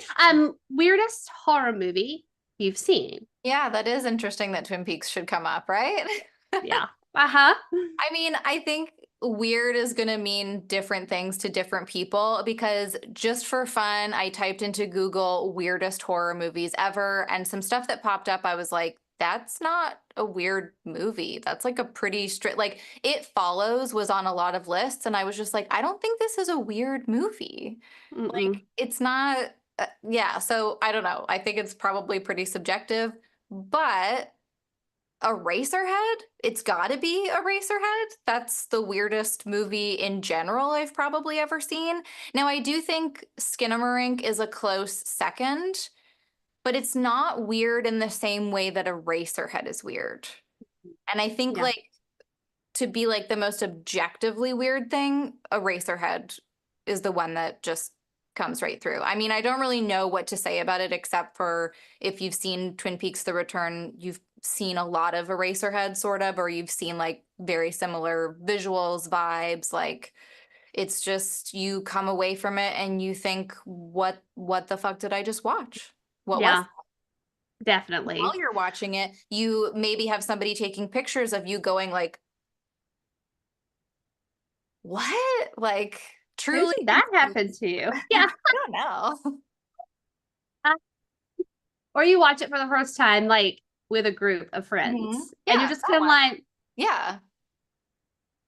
Weirdest horror movie you've seen. Yeah, that is interesting that Twin Peaks should come up, right? Yeah. Uh-huh. I mean, I think weird is going to mean different things to different people because just for fun, I typed into Google weirdest horror movies ever, and some stuff that popped up, I was like, that's not a weird movie. That's like a pretty strict, like It Follows was on a lot of lists, and I was just like, I don't think this is a weird movie. Mm-mm. Like, it's not, yeah. So I don't know. I think it's probably pretty subjective, but Eraserhead, it's got to be Eraserhead. That's the weirdest movie in general I've probably ever seen. Now, I do think Skinamarink is a close second, but it's not weird in the same way that Eraserhead is weird. And I think Yeah. like to be like the most objectively weird thing, Eraserhead is the one that just comes right through. I mean, I don't really know what to say about it except for if you've seen Twin Peaks: The Return, you've seen a lot of Eraserhead sort of, or you've seen like very similar visuals, vibes, like it's just you come away from it and you think what the fuck did I just watch? What was Yeah, definitely. while you're watching it, you maybe have somebody taking pictures of you going like, what? Like Who truly did that happen confused. to you? Yeah. I don't know. Or you watch it for the first time, like with a group of Hmm. friends, and you're Yeah, just that kind of one. like, Yeah.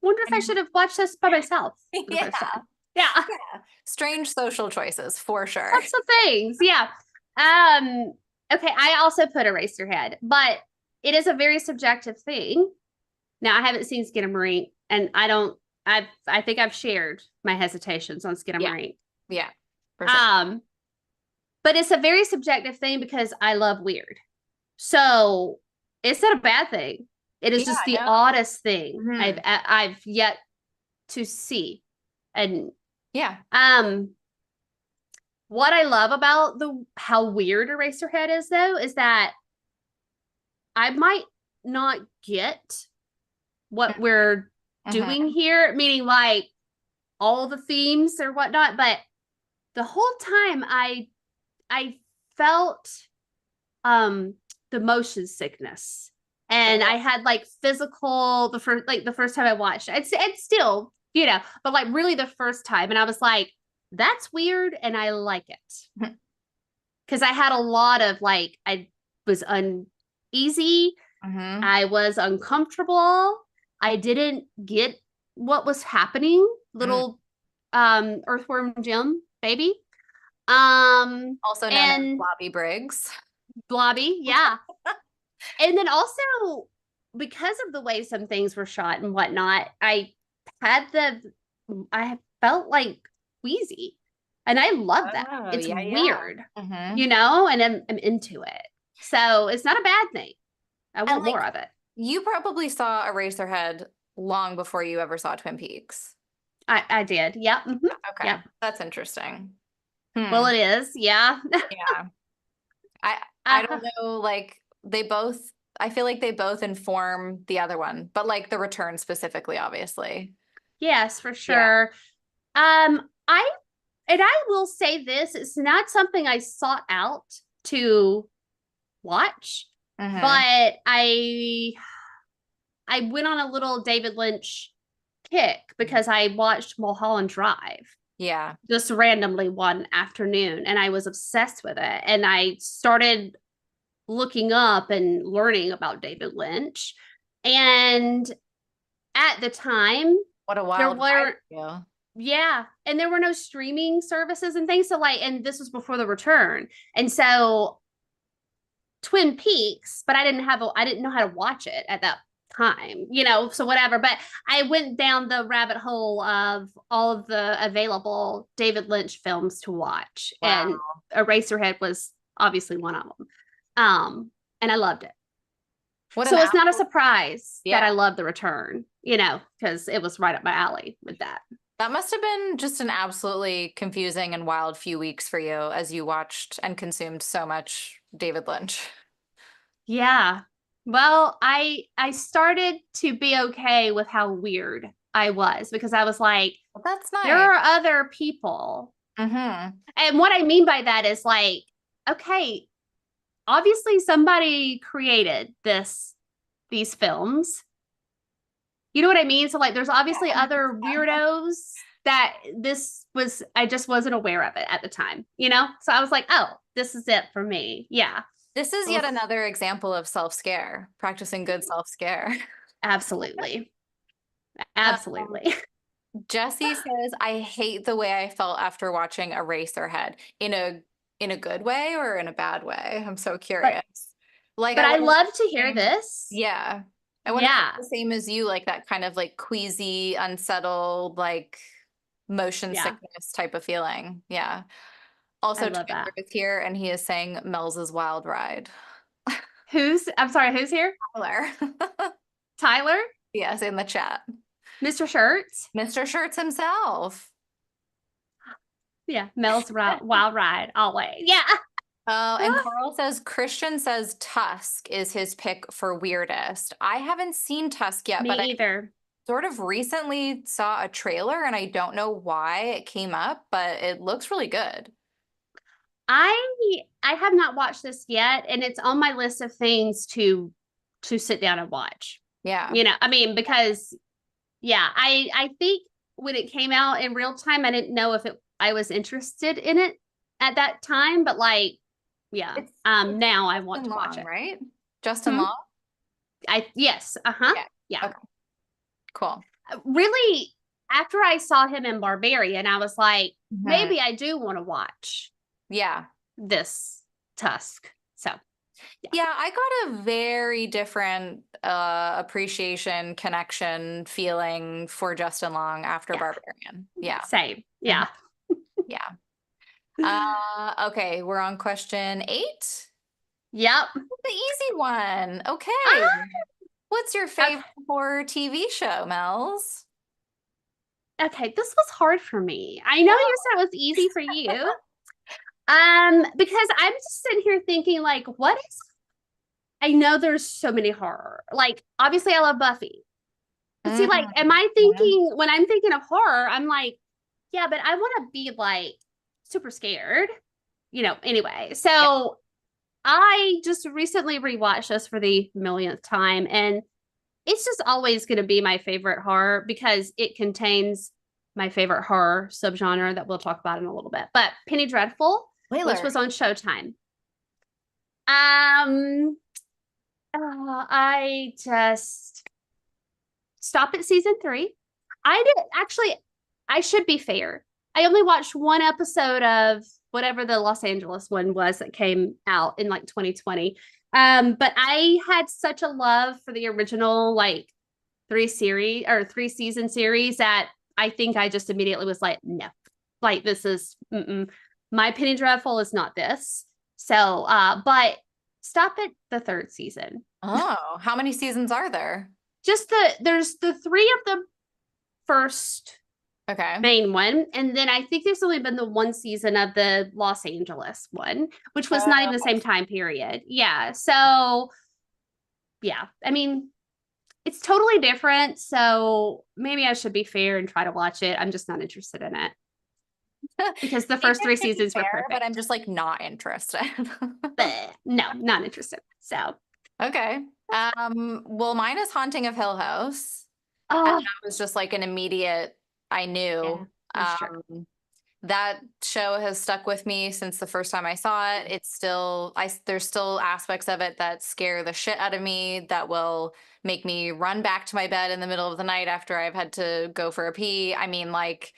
wonder if And I should have watched this by myself for the yeah, first time. Yeah. yeah. Strange social choices for sure. Lots of things. Yeah. Um, okay, I also put Eraserhead, but it is a very subjective thing. Now I haven't seen Skinamarink, and I think I've shared my hesitations on Yeah, Skinamarink. yeah, for sure. Um, but it's a very subjective thing because I love weird. So it's not a bad thing. It is Yeah, just the no. oddest thing Hmm. I've yet to see. And Yeah. um what I love about the how weird Eraserhead is though is that I might not get what we're doing Hmm. here, meaning like all the themes or whatnot, but the whole time I felt um the motion sickness. And I had like physical the first time I watched it. It's still, but like really the first time. And I was like, that's weird and I like it. Because I had a lot of like I was uneasy, Hmm. I was uncomfortable, I didn't get what was happening, Mm. little earthworm Jim baby. Um Also known as and Blobby Briggs. Blobby, yeah. And then also because of the way some things were shot and whatnot, I felt like queasy. And I love that. Oh, It's yeah, yeah. weird, Hmm. and I'm into it. So it's not a bad thing. I And want like more of it. you probably saw Eraserhead long before you ever saw Twin Peaks. I did. Yep. Okay, Yep. that's interesting. Well, Hmm. it is. Yeah. Yeah. I I uh, don't know, like they both I feel like they both inform the other one, but like the return specifically, obviously. yes, for Yeah. sure. I and I will say this, it's not something I sought out to watch, Hmm. but I went on a little David Lynch kick because I watched Mulholland Drive Yeah. just randomly one afternoon and I was obsessed with it. And I started looking up and learning about David Lynch. And at the time, What a there wild ride were, for you. yeah, and there were no streaming services and things. So, like, and this was before the return. And so Twin Peaks, but I didn't know how to watch it at that time, so whatever. But I went down the rabbit hole of all of the available David Lynch films to watch, Wow. and Eraserhead was obviously one of them. And I loved it. What an So it's not a absolute, surprise that I yeah. love the return, because it was right up my alley with that. That must have been just an absolutely confusing and wild few weeks for you as you watched and consumed so much David Lynch. Yeah. Well, I started to be okay with how weird I was because I was like, Well, that's there nice. are other people. Hmm. And what I mean by that is like, okay, obviously somebody created these films. You know what I mean? So like there's obviously other weirdos that I just wasn't aware of it at the time, you know? So I was like, oh, this is it for me. Yeah. This is yet Ugh, another example of self-scare, practicing good self-scare. absolutely. Um, Absolutely. Jesse says, I hate the way I felt after watching Eraserhead in a good way or in a bad way. I'm so But curious. Like but I I wonder if love it's to the hear same. this. Yeah. I wonder if it's Yeah. the same as you, like that kind of like queasy, unsettled, like motion Yeah. sickness type of feeling. Yeah. I Also, love Tyler that. is here and he is saying Mel's Wild Ride. I'm sorry, who's here? Tyler. Tyler? Yes, in the chat. Mr. Shirts? Mr. Shirts himself. Yeah, Wild Ride, always. Yeah. Oh, and Carl says Christian says Tusk is his pick for weirdest. I haven't seen Tusk yet, but I Me either. sort of recently saw a trailer and I don't know why it came up, but it looks really good. I have not watched this yet, and it's on my list of things to sit down and watch. Yeah. You know, I mean, because yeah, I think when it came out in real time, I didn't know if I was interested in it at that time, but like, yeah, It's now I want Justin to watch Long, it. right? Justin Hmm? Long? Yes, uh-huh, Yeah. yeah. Okay, cool. Really, after I saw him in Barbarian, I was like, Mhm. maybe I do want to watch Yeah. this Tusk. So, yeah, Yeah, I got a very different appreciation, connection, feeling for Justin Long after yeah, Barbarian. Yeah. same. Mhm. Yeah. Yeah. Okay, we're on question 8. Yep. The easy one. Okay. Ah, What's your okay. favorite horror TV show, Mel's? Okay, this was hard for me. I know you Oh. said it was easy for you. Because I'm just sitting here thinking, like, what is I know there's so many horror. Like, obviously I love Buffy. But see, like, am I Mhm. thinking when I'm thinking of horror, I'm like, yeah, but I want to be like super scared, anyway. Yeah. So I just recently rewatched this for the millionth time, and it's just always going to be my favorite horror because it contains my favorite horror subgenre that we'll talk about in a little bit. But Penny Dreadful, which Whaler. was on Showtime. Um, I just stop at season 3. I did actually, I should be fair. I only watched one episode of whatever the Los Angeles one was that came out in like 2020. But I had such a love for the original like 3 season series that I think I just immediately was like, no, like this is my Penny Dreadful is not this. So, but stop at the 3rd season. Oh, how many seasons are there? Just there's the 3 of the first Okay. main one, and then I think there's only been the 1 season of the Los Angeles one, which was not even the Oh, same time period. Yeah, so yeah, I mean, it's totally different. So maybe I should be fair and try to watch it. I'm just not interested in it because the maybe first I 3 should be seasons were fair, but I'm perfect. just like not interested. But no, not interested. So, Okay. Well, mine is Haunting of Hill House. And oh, that was just like an immediate, I yeah, knew. that's true. That show has stuck with me since the first time I saw it. It's still, there's still aspects of it that scare the shit out of me that will make me run back to my bed in the middle of the night after I've had to go for a pee. I mean, like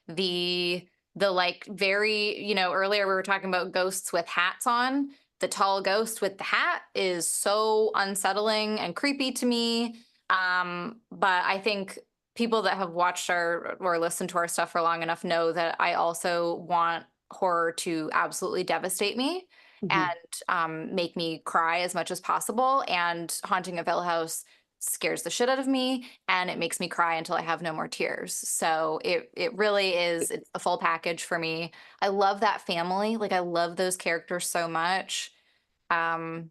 the like very, earlier we were talking about ghosts with hats on. The tall ghost with the hat is so unsettling and creepy to me. But I think people that have watched our or listened to our stuff for long enough know that I also want horror to absolutely devastate me and Mhm. make me cry as much as possible. And Haunting of Hill House scares the shit out of me and it makes me cry until I have no more tears. So it really is, it's the full package for me. I love that family. Like I love those characters so much. Um,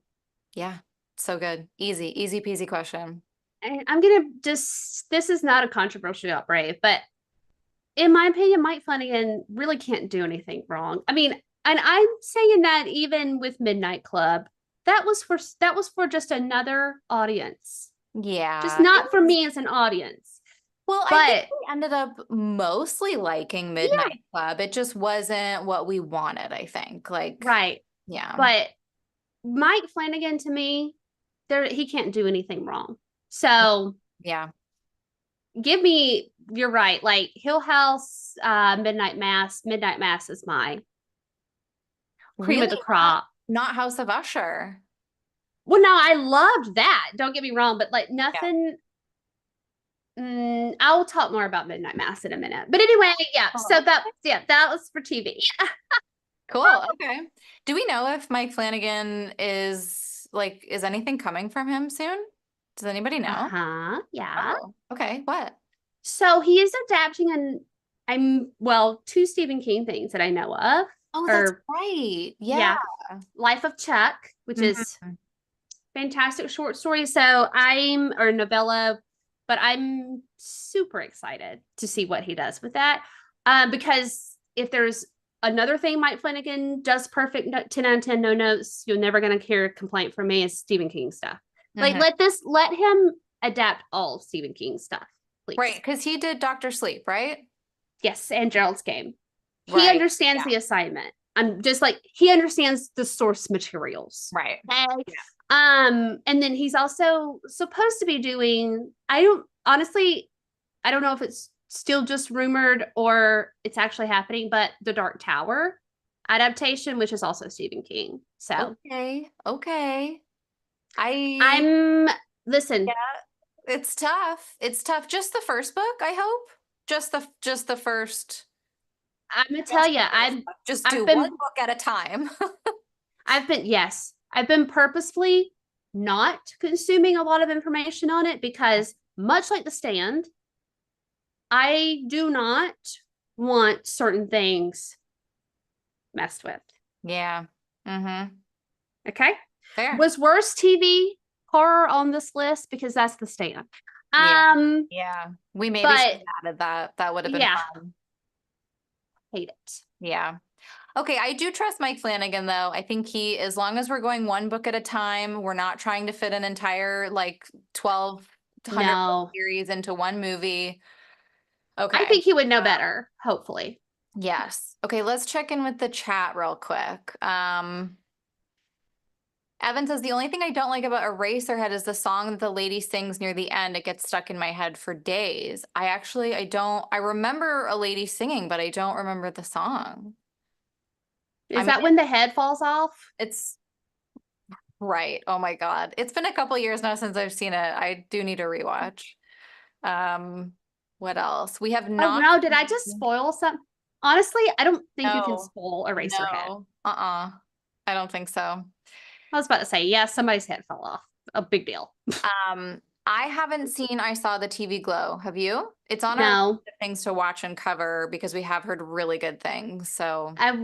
yeah, so good. Easy peasy question. And I'm gonna just this is not a controversial brave, but in my opinion, Mike Flanagan really can't do anything wrong. I mean, and I'm saying that even with Midnight Club, that was for just another audience, just Yeah, it not for was. me as an audience. Well, I think But we ended up mostly liking yeah, Midnight Club. It just wasn't what we wanted, I think. Like, right. yeah. But Mike Flanagan to me, he can't do anything wrong. So Yeah. you're right, like Hill House, Midnight Mass is my cream of Really the not, crop. not House of Usher. Well, no, I loved that. Don't get me wrong, but like Yeah. nothing. I'll talk more about Midnight Mass in a minute. But anyway, yeah. So Oh, that was for TV. cool. Okay. Do we know if Mike Flanagan is anything coming from him soon? Does anybody know? Uh-huh. Yeah. Oh, okay. What? So he is adapting two Stephen King things that I know of. Oh, that's Or right. Yeah. yeah, Life of Chuck, which is Mhm. fantastic short story. So or novella, but I'm super excited to see what he does with that. Because if there's another thing Mike Flanagan does perfect 10 out of 10, no notes, you're never going to hear a complaint from me is Stephen King stuff. Like, Mhm. let him adapt all of Stephen King stuff, Right, please. because he did Doctor Sleep, right? Yes, and Gerald's Game. He Right. understands Yeah. the assignment. I'm just like, he understands the source materials. Right. Okay. Yeah. And then he's also supposed to be doing, I don't honestly, I don't know if it's still just rumored or it's actually happening, but the Dark Tower adaptation, which is also Stephen King. So Okay. Okay. I I'm listen, yeah, it's tough. It's tough. Just the first book, I hope. Just the first. I'm gonna tell Just you, the first book. Just I've do one been book at a time. yes, I've been purposefully not consuming a lot of information on it because much like the stand, I do not want certain things messed with. Yeah. Mm-hmm. Okay. Fair. Was worst TV horror on this list because that's the stand. Yeah. Um, Yeah. We maybe should but have added that. That would have been yeah, fun. hate it. Yeah. Okay, I do trust Mike Flanagan though. I think as long as we're going one book at a time, we're not trying to fit an entire like 1,200 book No, series into one movie. I Okay. think he would know better, hopefully. Yes. Okay, let's check in with the chat real quick. Evan says the only thing I don't like about Eraserhead is the song that the lady sings near the end. It gets stuck in my head for days. I don't, I remember a lady singing, but I don't remember the song. I Is mean, that when the head falls off? it's right. Oh my God. It's been a couple years now since I've seen it. I do need a rewatch. Um, what else? We have Oh not no, did I just spoil something? Honestly, I don't think you can no, spoil Eraserhead. no. I don't think so. I was about to say, yeah, somebody's head fell off. A big deal. I haven't seen I Saw the TV Glow. Have you? It's on our list No, of things to watch and cover because we have heard really good things. So I've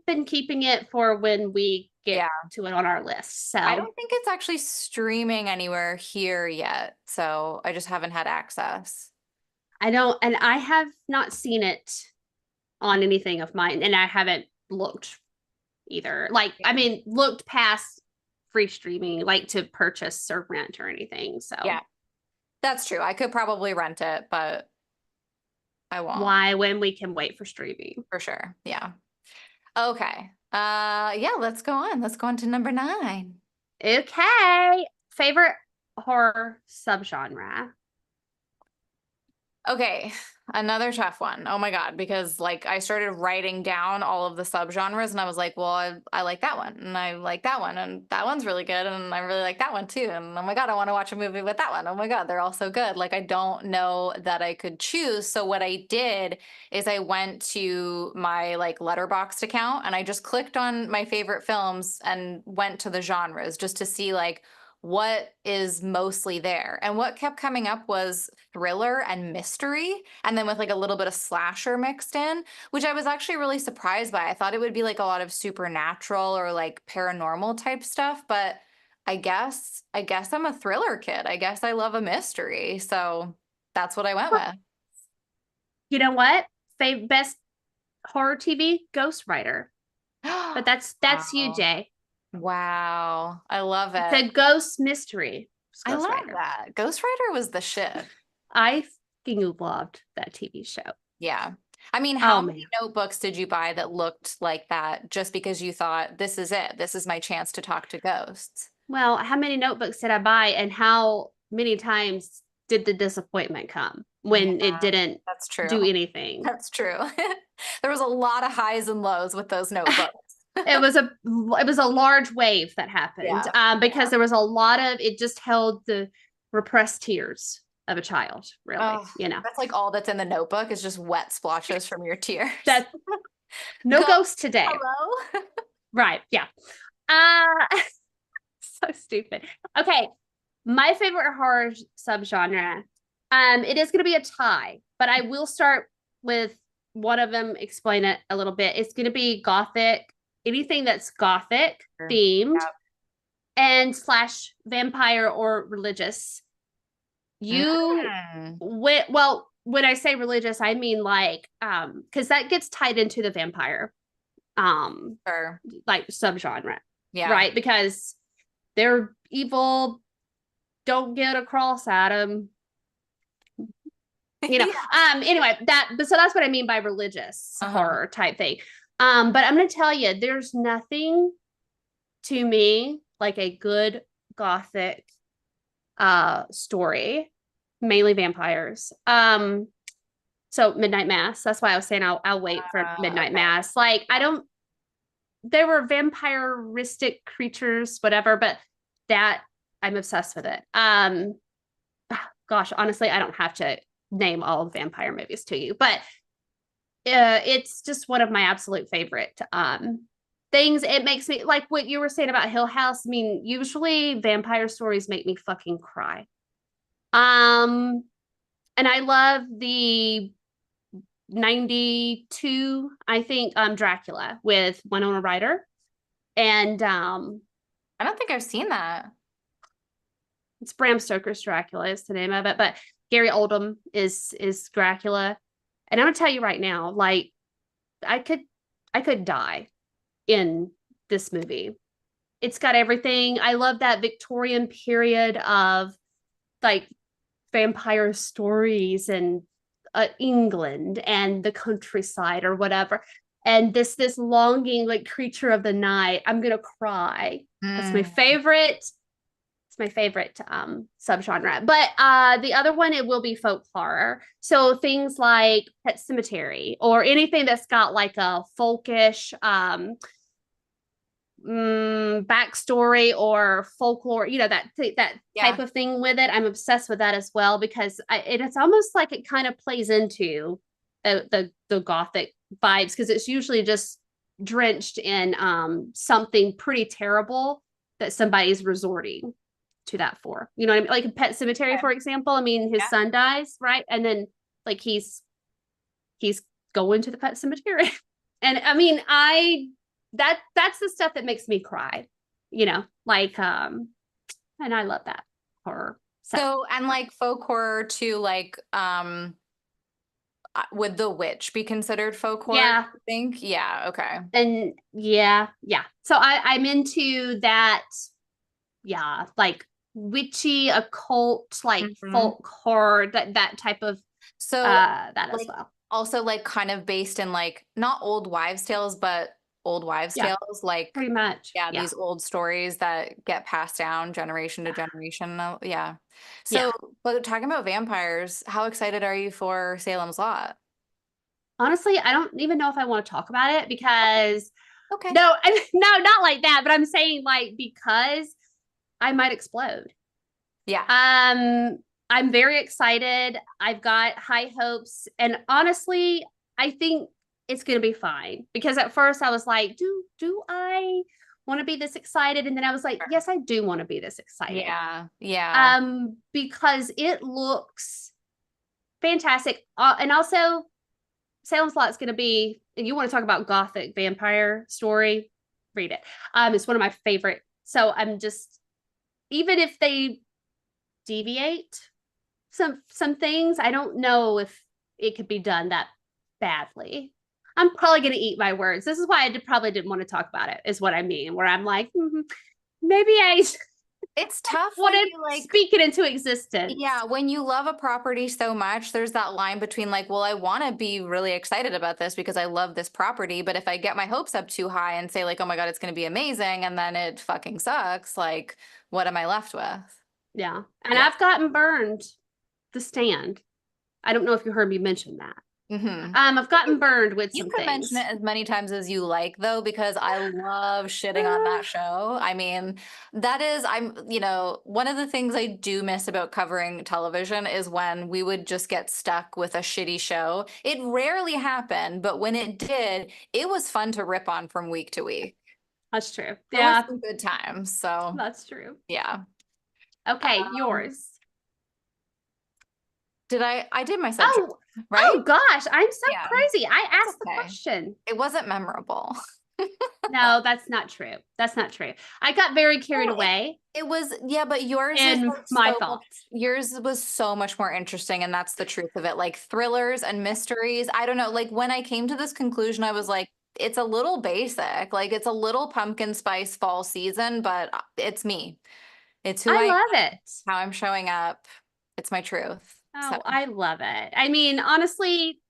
been keeping it for when we get yeah, to it on our list. I So don't think it's actually streaming anywhere here yet. So I just haven't had access. I don't, and I have not seen it on anything of mine, and I haven't looked either. Like, I mean, looked past free streaming, like to purchase or rent or anything. Yeah, So that's true. I could probably rent it, but I won't why when we can wait for streaming? for sure. Yeah. Okay. Yeah, let's go on. Let's go on to number 9. Okay. Favorite horror subgenre. Okay, another tough one. Oh my God, because like I started writing down all of the subgenres and I was like, well, I like that one and I like that one and that one's really good and I really like that one too. And oh my God, I want to watch a movie with that one. Oh my God, they're all so good. Like I don't know that I could choose. So what I did is I went to my like Letterboxd account and I just clicked on my favorite films and went to the genres just to see like what is mostly there. And what kept coming up was thriller and mystery, and then with like a little bit of slasher mixed in, which I was actually really surprised by. I thought it would be like a lot of supernatural or like paranormal type stuff, but I guess I'm a thriller kid. I guess I love a mystery. So that's what I went with. You know what? Best horror TV, Ghost Rider. But that's you, Wow. Jay. Wow. I love It's it. a ghost mystery. It's I Ghost love Rider. that. Ghost Rider was the shit. I fucking loved that TV show. Yeah. I mean, Oh how man. many notebooks did you buy that looked like that just because you thought this is it? This is my chance to talk to ghosts. Well, how many notebooks did I buy and how many times did the disappointment come Yeah, when it didn't that's true. do anything? That's true. There was a lot of highs and lows with those notebooks. It was a large wave that happened Yeah. because there was a lot of it just held the repressed tears of a child, really, Oh, you know. that's like all that's in the notebook is just wet splotches from your tears. That no Go, ghost today. hello. Right. Yeah. Uh so stupid. Okay. My favorite horror subgenre. It is gonna be a tie, but I will start with one of them, explain it a little bit. It's gonna be gothic, anything that's gothic Sure. themed Yep. and slash vampire or religious. You Mm, well, when I say religious, I mean like because that gets tied into the vampire sure. like subgenre, Yeah. right? Because they're evil, don't get a cross at them, you know. Yeah. Anyway, that but so that's what I mean by religious Uh-huh. horror type thing. But I'm gonna tell you, there's nothing to me like a good gothic story, mainly vampires. So Midnight Mass. That's why I was saying I'll wait for Midnight Okay. Mass. Like I don't. There were vampiristic creatures, whatever, but that I'm obsessed with it. Gosh, honestly, I don't have to name all the vampire movies to you, but it's just one of my absolute favorite things. It makes me like what you were saying about Hill House. I mean, usually vampire stories make me fucking cry. Um, and I love the 92, I think, Dracula with Winona Ryder. And I don't think I've seen that. it's Bram Stoker's Dracula is the name of it, but Gary Oldham is Dracula. And I'm gonna tell you right now, like I could I could die in this movie. It's got everything. I love that Victorian period of like vampire stories and England and the countryside or whatever. And this longing like creature of the night. I'm gonna cry. That's my Mm. favorite. It's my favorite subgenre. But the other one it will be folk horror. So things like Pet Cemetery or anything that's got like a folkish backstory or folklore, you know, that type Yeah. of thing with it. I'm obsessed with that as well because it's almost like it kind of plays into the gothic vibes because it's usually just drenched in something pretty terrible that somebody's resorting to that for. You know what I mean? Like a Pet Cemetery, Okay. for example. I mean, his Yeah. son dies, right? And then like he's going to the Pet Cemetery. And I mean, that's the stuff that makes me cry, you know, like and I love that horror. So So, and like folk horror too, like, would The Witch be considered folk horror, yeah, you think? Yeah, okay. and yeah. So I'm into that, yeah, like witchy occult, like Mhm. folk horror, that type of So, that as like, well. also like kind of based in like not old wives' tales, but old wives' Yeah, tales, like pretty much. yeah, Yeah. these old stories that get passed down generation to generation. Yeah. Yeah. So, but talking about vampires, how excited are you for Salem's Lot? Honestly, I don't even know if I want to talk about it because Okay. no, no, not like that, but I'm saying like because I might explode. Yeah. I'm very excited. I've got high hopes. And honestly, I think it's gonna be fine. Because at first I was like, do I want to be this excited? And then I was like, yes, I do want to be this excited. Yeah. Yeah. Because it looks fantastic. And also Salem's Lot is gonna be, and you want to talk about gothic vampire story, read it. It's one of my favorite. So I'm just even if they deviate some things. I don't know if it could be done that badly. I'm probably going to eat my words. This is why I probably didn't want to talk about it, is what I mean, where I'm like, maybe I It's tough Want when to you like, speak it into existence. yeah, when you love a property so much, there's that line between like, well, I want to be really excited about this because I love this property, but if I get my hopes up too high and say like, oh my God, it's going to be amazing, and then it fucking sucks, like, what am I left with? Yeah. And Yeah. I've gotten burned the stand. I don't know if you heard me mention that. Hmm. I've gotten burned with You some can mention things. it as many times as you like, though, because I love shitting on that show. I mean, that is, one of the things I do miss about covering television is when we would just get stuck with a shitty show. It rarely happened, but when it did, it was fun to rip on from week to week. That's true. There was Yeah, some good times. So, that's true. yeah. Okay, Um, yours. I did my subject, Oh, right? oh gosh, I'm so Yeah, crazy. I that's asked the okay. question. It wasn't memorable. No, that's not true. That's not true. I got very carried No, away it was, yeah, but yours is in like my so much, thoughts. yours was so much more interesting, and that's the truth of it. Like thrillers and mysteries. I don't know, like when I came to this conclusion, I was like, it's a little basic. Like it's a little pumpkin spice fall season, but it's me. It's who I I am, love it. how I'm showing up. It's my truth. So Oh, I love it. I mean, honestly,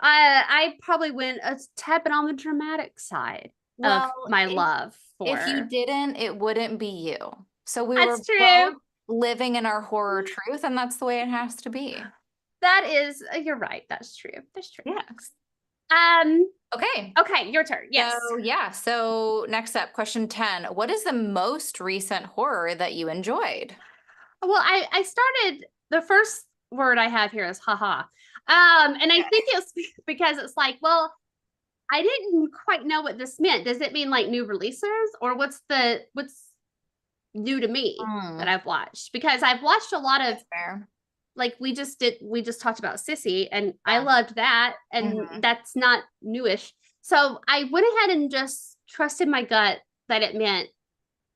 I probably went a tad bit on the dramatic side of well, my love if you for. didn't, it wouldn't be you. So we were That's true. both living in our horror truth, and that's the way it has to be. That is, you're right. That's true. That's true. Yes. Um, Okay. okay, your turn. Yes. So, yeah. So, next up, question 10. What is the most recent horror that you enjoyed? Well, I started the first word I have here is haha. And I think Okay. it's because it's like, well, I didn't quite know what this meant. Does it mean like new releases or what's new to me that Mm, I've watched? Because I've watched a lot of that's fair. like we just talked about Sissy and I Yeah. loved that and Hmm. that's not newish. So I went ahead and just trusted my gut that it meant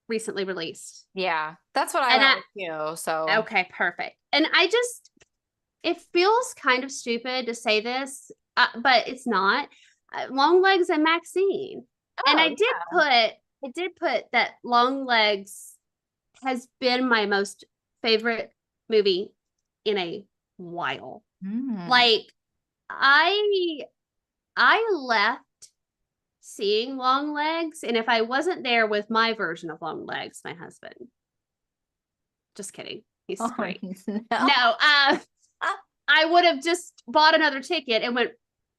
recently released. Yeah. That's what I And went with too. So, okay, perfect. And I just it feels kind of stupid to say this, but it's not. Long Legs and Maxine. And oh, I did put that Long Legs has been my most favorite movie in a while. yeah. Mm. Like I I left seeing Long Legs, and if I wasn't there with my version of Long Legs, my husband, just kidding, he's Oh, great. no. No, I would have just bought another ticket and went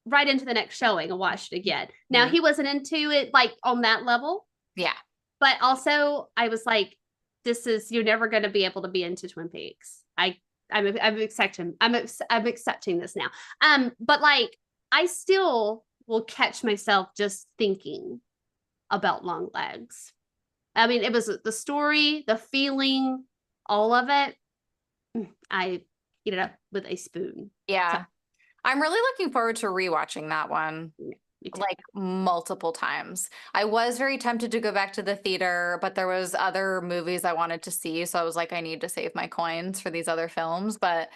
right into the next showing and watched it again. Now Mhm. he wasn't into it like on that level, Yeah. but also I was like, this is you're never going to be able to be into Twin Peaks. I'm accepting I'm accepting this now. But like I still will catch myself just thinking about Long Legs. I mean, it was the story, the feeling, all of it. I eat it up with a spoon. So Yeah. I'm really looking forward to rewatching that one. me too. Like multiple times. I was very tempted to go back to the theater, but there was other movies I wanted to see, so I was like I need to save my coins for these other films, but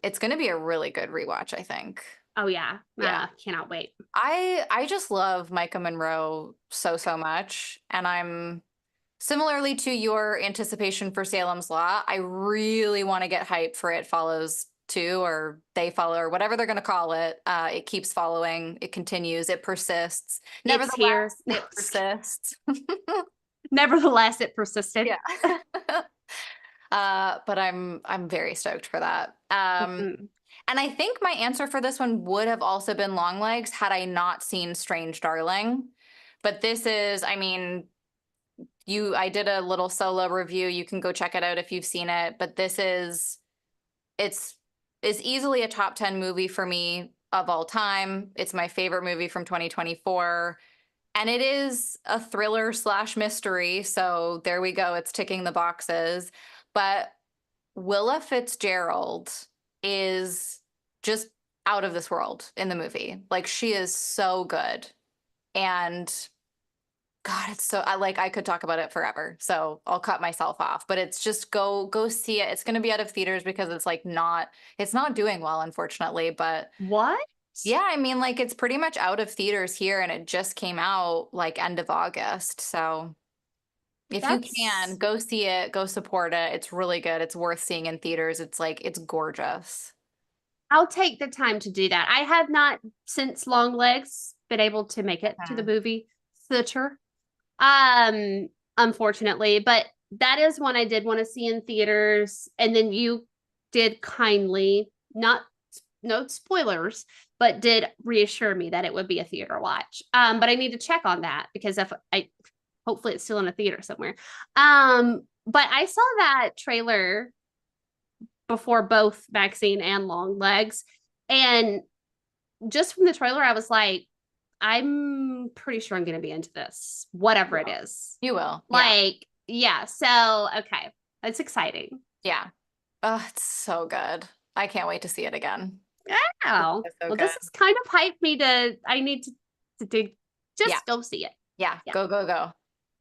it's going to be a really good rewatch, I think. Oh yeah, Yeah. cannot wait. I just love Micah Monroe so much, and I'm similarly to your anticipation for Salem's Lot, I really want to get hype for It Follows 2 or They Follow or whatever they're going to call it. It keeps following, it continues, it persists. It's here. Nevertheless, it persists. Nevertheless, it persisted. Yeah. But I'm very stoked for that. Mhm. And I think my answer for this one would have also been Longlegs had I not seen Strange Darling. But this is, I mean, I did a little solo review. You can go check it out if you've seen it, but it's is easily a top 10 movie for me of all time. It's my favorite movie from 2024. And it is a thriller slash mystery. So there we go. It's ticking the boxes. But Willa Fitzgerald is just out of this world in the movie. Like she is so good. And God, it's so I could talk about it forever. So I'll cut myself off. But it's just go see it. It's gonna be out of theaters because it's not doing well, unfortunately. But What? yeah, I mean like it's pretty much out of theaters here and it just came out like end of August. So If you can, That's go see it, go support it. It's really good. It's worth seeing in theaters. It's like it's gorgeous. I'll take the time to do that. I have not since Long Legs been able to make it to the Hmm. movie theater. Unfortunately, but that is one I did want to see in theaters. And then you did kindly, not no spoilers, but did reassure me that it would be a theater watch. But I need to check on that because if I hopefully it's still in a theater somewhere. But I saw that trailer before both Vaccine and Long Legs. And just from the trailer, I was like, I'm pretty sure I'm going to be into this, You whatever it will. is. You will. Yeah. Like, yeah. So, okay. That's exciting. Yeah. Oh, it's so good. I can't wait to see it again. It's Oh, so well, good. this has kind of hyped me I need to do, Yeah. just go see it. Yeah. Yeah. Go, go, go.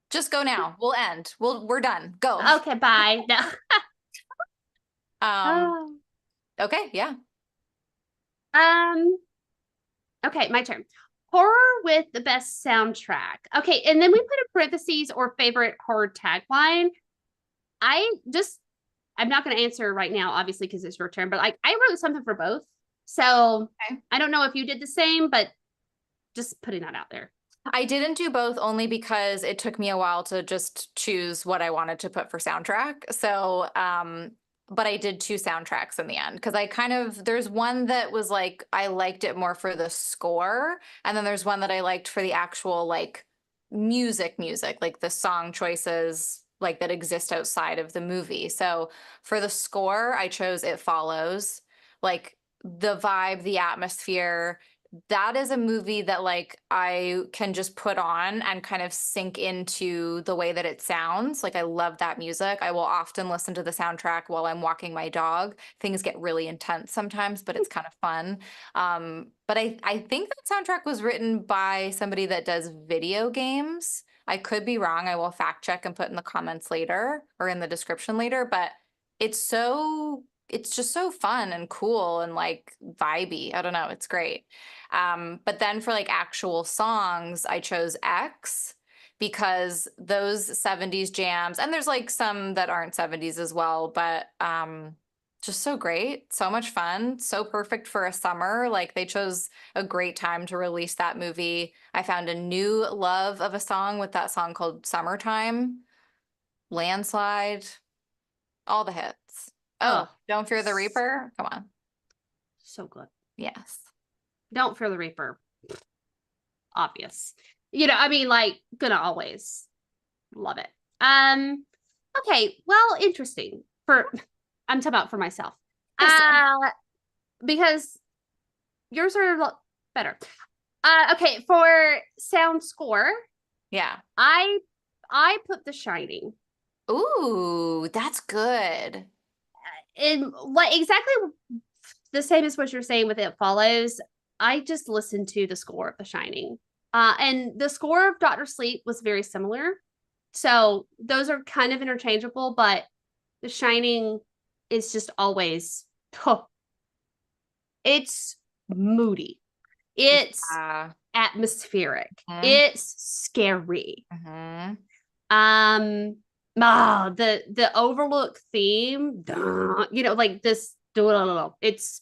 Just go now. We'll end. We're done. Go. Okay. Bye. No. Um, Oh. okay, yeah. Um, okay. My turn. Horror with the best soundtrack. Okay. And then we put in parentheses or favorite horror tagline. I just I'm not going to answer right now, obviously, because it's your turn, but like I wrote something for both. So Okay. I don't know if you did the same, but just putting that out there. I didn't do both only because it took me a while to just choose what I wanted to put for soundtrack. So, but I did two soundtracks in the end because I kind of, there's one that was like, I liked it more for the score. And then there's one that I liked for the actual like music, like the song choices like that exist outside of the movie. So for the score, I chose It Follows, like the vibe, the atmosphere. That is a movie that like I can just put on and kind of sink into the way that it sounds. Like I love that music. I will often listen to the soundtrack while I'm walking my dog. Things get really intense sometimes, but it's kind of fun. But I think that soundtrack was written by somebody that does video games. I could be wrong. I will fact check and put in the comments later or in the description later, but it's just so fun and cool and like vibey. I don't know, it's great. But then for like actual songs, I chose X because those 70s jams, and there's like some that aren't 70s as well, but just so great, so much fun, so perfect for a summer. Like they chose a great time to release that movie. I found a new love of a song with that song called Summertime, Landslide, all the hits. Oh, Oh, Don't Fear the Reaper. Come on. so good. Yes. Don't Fear the Reaper. Obvious. I mean, like, gonna always love it. Okay, well, interesting. I'm talking about for myself. Interesting. Because yours are a lot better. Okay, for sound score, Yeah. I I put The Shining. Ooh, that's good. And like exactly the same as what you're saying with It Follows. I just listened to the score of The Shining. And the score of Doctor Sleep was very similar. So those are kind of interchangeable, but The Shining is just always, huh, it's moody. It's Yeah. atmospheric. Mm-hmm. It's scary. Mm-hmm. Um, the Overlook theme, like this, it's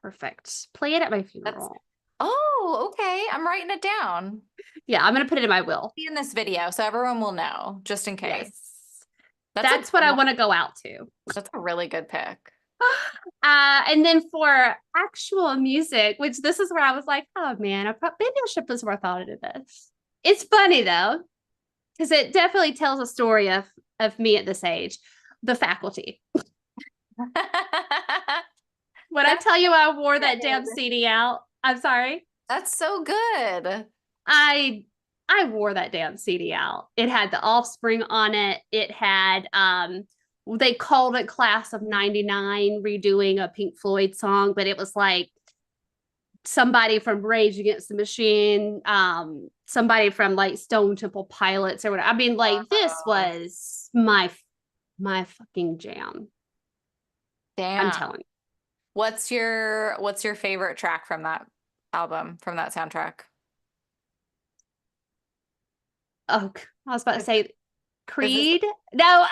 perfect. Play it at my That's funeral. Oh, okay. I'm writing it down. Yeah, I'm gonna put it in my will. Be in this video so everyone will know, just in case. Yes, That's a that's what good I one. want to go out to. That's a really good pick. And then for actual music, which this is where I was like, oh man, maybe I should put some more thought into this. It's funny though, because it definitely tells a story of me at this age. The Faculty. When I That's tell you I wore that damn good. CD out, I'm sorry. That's so good. I I wore that damn CD out. It had the Offspring on it. It had they called it Class of 99 redoing a Pink Floyd song, but it was like somebody from Rage Against the Machine, somebody from like Stone Temple Pilots or whatever. I mean, like this Oh, was my fucking jam. I'm damn. telling you. What's your favorite track from that album, from that soundtrack? Oh, I was about to say Is this Creed? No,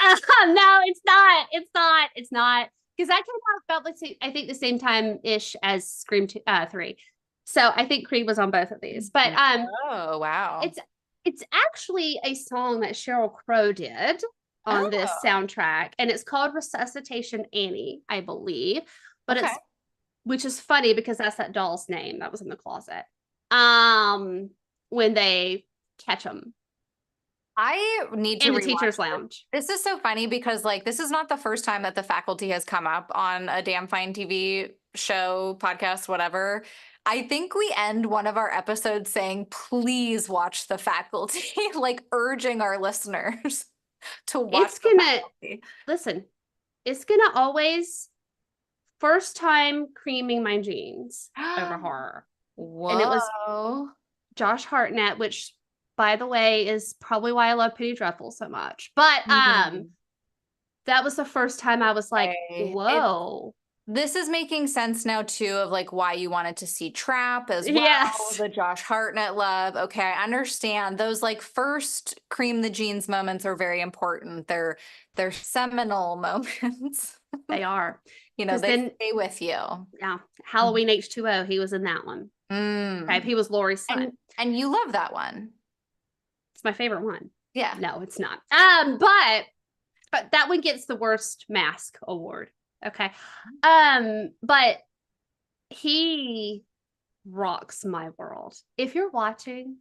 no, it's not. It's not. It's not. Because that came out about the same, I think the same time ish as Scream 3. So I think Creed was on both of these. But Oh, wow. it's actually a song that Sheryl Crow did on this Oh, soundtrack, and it's called Resuscitation Annie, I believe. But okay. it's which is funny because that's that doll's name that was in the closet. Um, when they catch them I need to in the rewatch teacher's lounge. this. This is so funny because like this is not the first time that the faculty has come up on a Damn Fine TV show, podcast, whatever. I think we end one of our episodes saying, please watch the faculty, like urging our listeners to watch It's the gonna faculty. listen, it's gonna always first time creaming my jeans over horror. And it was Whoa. Josh Hartnett, which by the way is probably why I love Penny Dreadful so much. But Mhm. that was the first time I was like, Okay. whoa. This is making sense now too of like why you wanted to see Trap as well, Yes, the Josh Hartnett love. Okay, I understand. Those like first cream the jeans moments are very important. They're seminal moments. they are. You know, Because they then stay with you. yeah, Halloween H2O, he was in that one. Okay, Mm. he was Laurie's son. And you love that one. It's my favorite one. Yeah. No, it's not. But that one gets the worst mask award. Okay. But he rocks my world. If you're watching,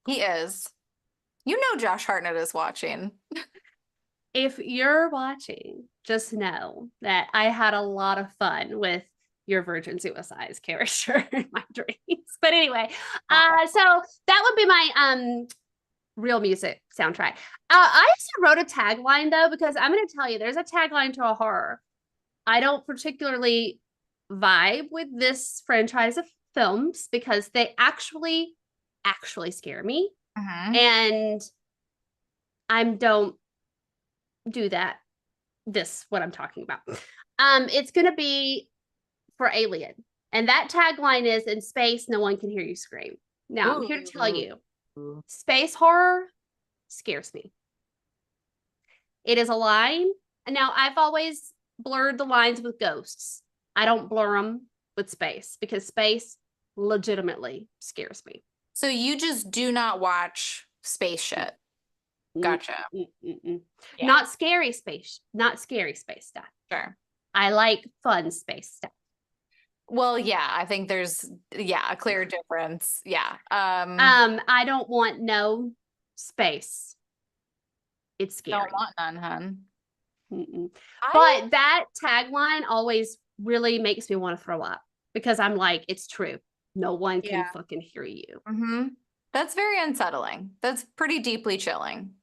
He is. You know Josh Hartnett is watching. if you're watching, just know that I had a lot of fun with your Virgin Suicides character in my dreams. But anyway, so that would be my real music soundtrack. I also wrote a tagline though, because I'm going to tell you, there's a tagline to a horror. I don't particularly vibe with this franchise of films because they actually scare me, Mhm. and I don't do that. This what I'm talking about. It's going to be for Alien, and that tagline is, in space no one can hear you scream. Now I'm here to tell Ooh. you, space horror scares me. It is a line. And now I've always blurred the lines with ghosts. I don't blur them with space because space legitimately scares me. So you just do not watch space shit. Gotcha. Yeah, Not scary space, not scary space stuff. sure. I like fun space stuff. Well, yeah, I think there's a clear difference. Yeah. I don't want no space. It's Don't scary. want none, hun. I But that tagline always really makes me want to throw up because I'm like, it's true. No one can Yeah. fucking hear you. Mm-hmm. That's very unsettling. That's pretty deeply chilling.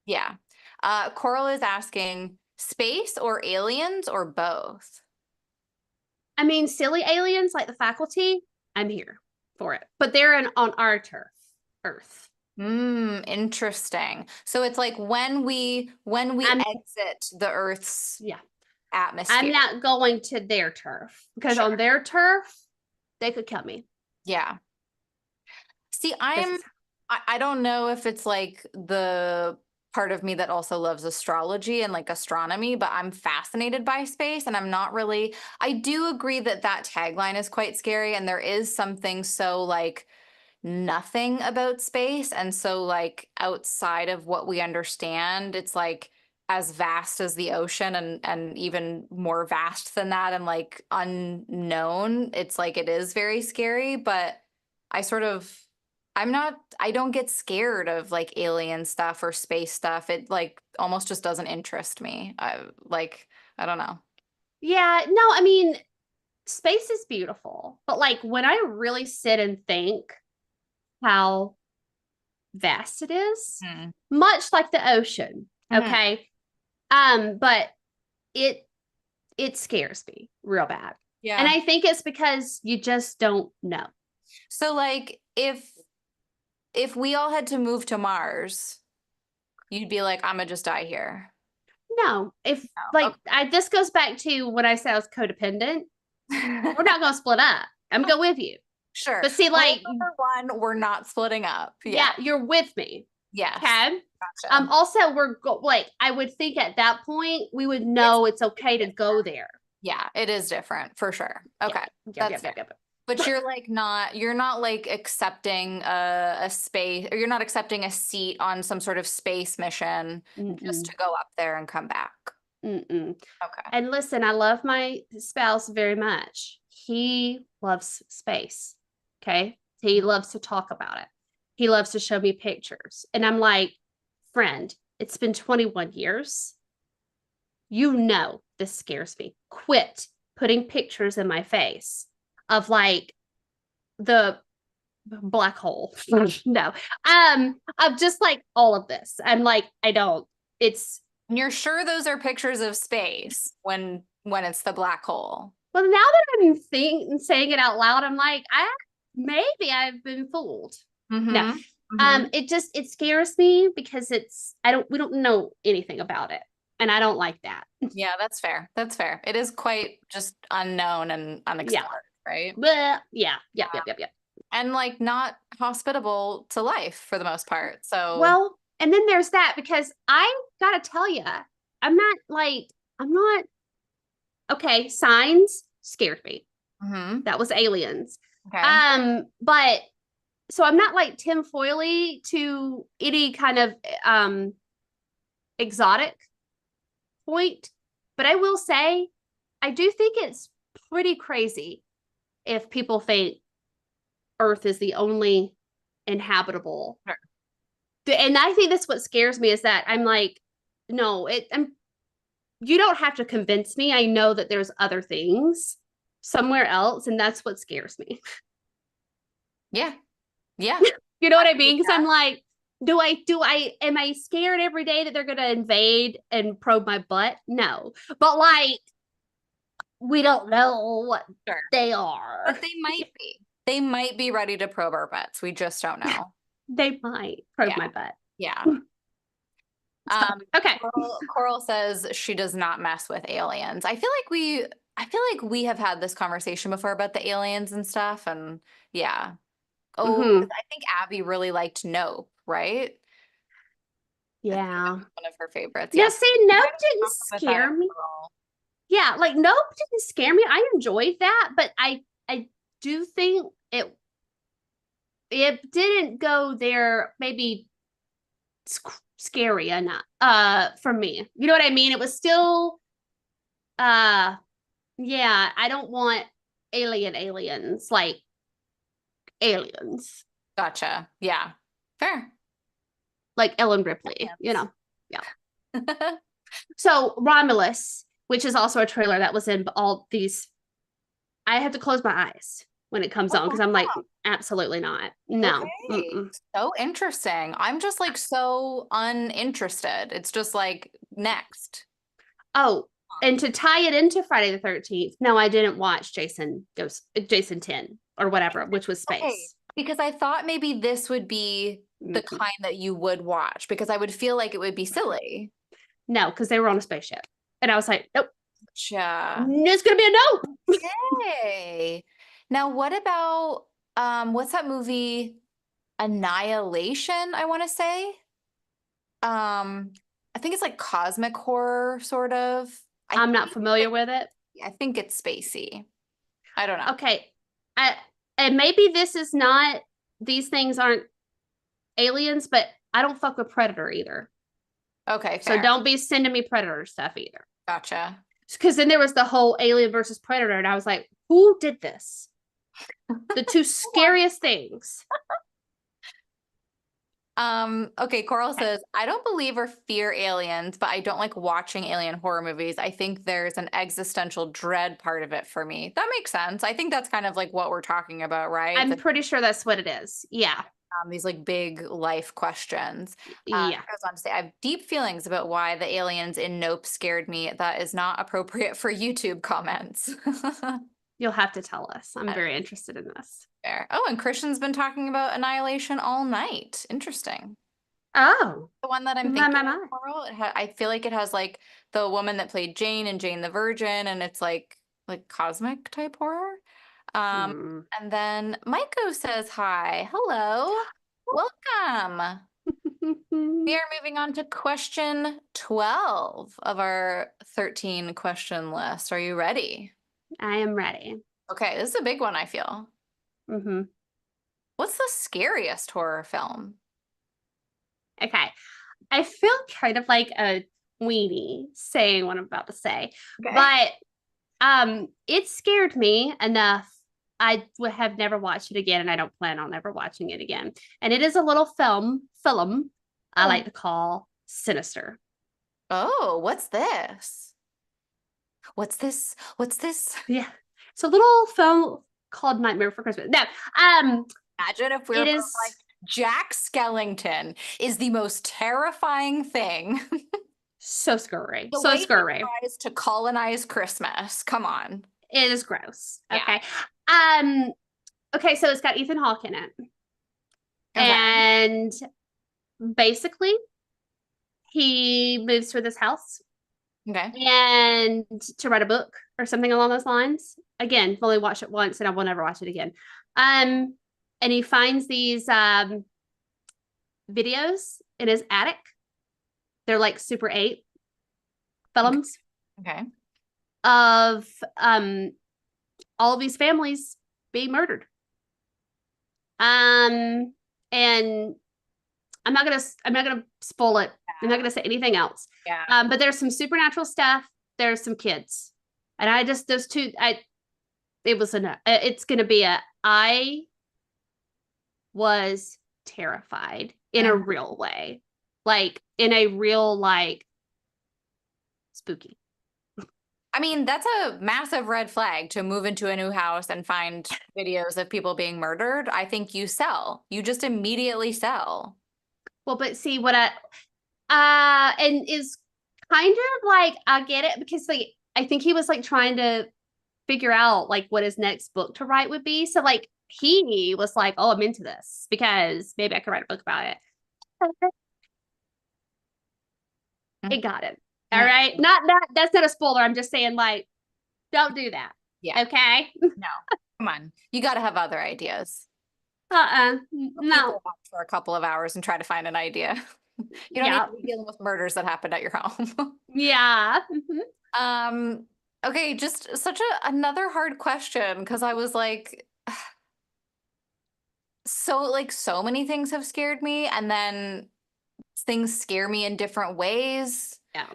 Yeah. Coral is asking space or aliens or both? I mean, silly aliens like the faculty, I'm here for it. But they're on our turf, Earth. Interesting. So it's like when we I'm exit the Earth's yeah. atmosphere. I'm not going to their turf because Sure. on their turf, they could kill me. Yeah. See, This is I don't know if it's like the part of me that also loves astrology and like astronomy, but I'm fascinated by space and I'm not really, I do agree that that tagline is quite scary and there is something so like nothing about space and so like outside of what we understand, it's like as vast as the ocean and even more vast than that and like unknown. It's like it is very scary, but I sort of I don't get scared of like alien stuff or space stuff. It like almost just doesn't interest me. I don't know. yeah, no, I mean, space is beautiful, but like when I really sit and think how vast it is, Mm. much like the ocean, Mhm. okay? But it it scares me real bad. And Yeah. I think it's because you just don't know. So like if we all had to move to Mars, you'd be like, I'm gonna just die here. No, if No. like this goes back to when I said I was codependent. Okay. We're not gonna split up. I'm going with you. Sure. But see, Rule like, number one, we're not splitting up. yeah, Yeah. you're with me. Yes. Okay. Gotcha. Also, like, I would think at that point we would know it's okay to go there. Yeah, it is different for sure. Yep. Okay. Yep. That's Yep. fair. Yep. Yep. But you're not like accepting a space, or you're not accepting a seat on some sort of space mission just Mm-mm. to go up there and come back. Mm-mm. Okay. And listen, I love my spouse very much. He loves space. Okay. He loves to talk about it. He loves to show me pictures. And I'm like, friend, it's been 21 years. You know, this scares me. Quit putting pictures in my face of like the black hole. No. Of just like all of this. I'm like, I don't. It's And you're sure those are pictures of space when it's the black hole? well, now that I'm saying it out loud, I'm like, maybe I've been fooled. No. Mm-hmm. Mm-hmm. It scares me because we don't know anything about it. And I don't like that. Yeah, that's fair. That's fair. It is quite just unknown and Yeah. unexplored, right? But yeah. Yep. Yep. Yep. Yep. And like not hospitable to life for the most part. So, Well, and then there's that because I gotta tell you, I'm not okay. Signs scared me. mhm. That was aliens. Okay. But so I'm not like Tim Foyley to any kind of exotic point, but I will say I do think it's pretty crazy if people think Earth is the only inhabitable. Sure. And I think that's what scares me is that I'm like, no, you don't have to convince me. I know that there's other things somewhere else, and that's what scares me. Yeah. Yeah. You know what I mean? Because I'm like, am I scared every day that they're going to invade and probe my butt? No. But like, we don't know what Sure. they are. But they might be. They might be ready to probe our butts. We just don't know. They might probe Yeah. my butt. Yeah. Okay. Coral says she does not mess with aliens. I feel like we have had this conversation before about the aliens and stuff. And yeah. Oh, Mm-hmm. I think Abby really liked Nope, right? I think that Yeah. was one of her favorites. Yeah, Yes. see, We Nope might have didn't talked about that scare me. after all. Yeah, like Nope didn't scare me. I enjoyed that, but I do think it didn't go there maybe scary enough for me. You know what I mean? It was still yeah, I don't want aliens like aliens Gotcha. Yeah. Fair. like Ellen Ripley, you Yes. know. Yeah. So Romulus, which is also a trailer that was in all these, I have to close my eyes when it comes on because I'm like, absolutely not. No. Okay. Mm-mm. So interesting. I'm just like so uninterested. It's just like next. Oh, and to tie it into Friday the 13th, no, I didn't watch Jason 10 or whatever, which was Okay. space. Because I thought maybe this would be the Mm-mm. kind that you would watch because I would feel like it would be silly. No, because they were on a spaceship. And I was like, nope, Gotcha. it's gonna be a no. Okay. Now what about what's that movie? Annihilation, I want to say. I think it's like cosmic horror, sort of. I'm not familiar with it. I think it's spacey. I don't know. Okay. And maybe these things aren't aliens, but I don't fuck with Predator either. Okay, So fair. don't be sending me Predator stuff either. Gotcha. Because then there was the whole Alien versus Predator, and I was like, who did this? The two scariest things. Okay, Coral says, I don't believe or fear aliens, but I don't like watching alien horror movies. I think there's an existential dread part of it for me. That makes sense. I think that's kind of like what we're talking about, right? I'm pretty sure that's what it is. Yeah. These like big life questions. Yeah. It goes on to say, I have deep feelings about why the aliens in Nope scared me. That is not appropriate for YouTube comments. You'll have to tell us. I'm very interested in this. Fair. Oh, and Christian's been talking about Annihilation all night. Interesting. Oh. The one that I'm My, thinking my, of, my. Coral, I feel like it has like the woman that played Jane and Jane the Virgin, and it's like cosmic type horror. And then Maiko says hi. Hello. Welcome. We are moving on to question 12 of our 13 question list. Are you ready? I am ready. Okay, this is a big one, I feel. Hmm. What's the scariest horror film? Okay. I feel kind of like a weenie saying what I'm about to say, Okay. but it scared me enough. I would have never watched it again, and I don't plan on ever watching it again. And it is a little film I Oh. like to call Sinister. Oh, what's this? What's this? What's this? Yeah. It's a little film called Nightmare for Christmas. No, Imagine if we it were both like, is Jack Skellington is the most terrifying thing. so scary. The So way he scary. tries to colonize Christmas. Come on. It is gross. Yeah. Okay. Um, okay, so it's got Ethan Hawke in it. Okay. And basically, he moves to this house Okay. and to write a book or something along those lines. Again, I've only watched it once and I will never watch it again. Um, and he finds these videos in his attic. They're like Super 8 films Okay. of all of these families being murdered. And I'm not gonna spoil it. I'm not gonna say anything else. Yeah. But there's some supernatural stuff. There's some kids, and I just those two. It was enough. It's gonna be a. I was terrified in a real way, like in a real like spooky. I mean, that's a massive red flag to move into a new house and find videos of people being murdered. I think you sell. You just immediately sell. Well, but see what and is kind of like I get it because like I think he was like trying to figure out like what his next book to write would be. So like he was like, "Oh, I'm into this because maybe I could write a book about it." It got him. All Mm. right, not that that's not a spoiler. I'm just saying like, don't do that. Yeah. Okay. No. Come on. You got to have other ideas. Keep it No. up for a couple of hours and try to find an idea. You don't need Yeah. to be dealing with murders that happened at your home. Yeah. Mhm. Um, okay, just such another hard question because I was like, so many things have scared me, and then things scare me in different ways. Yeah.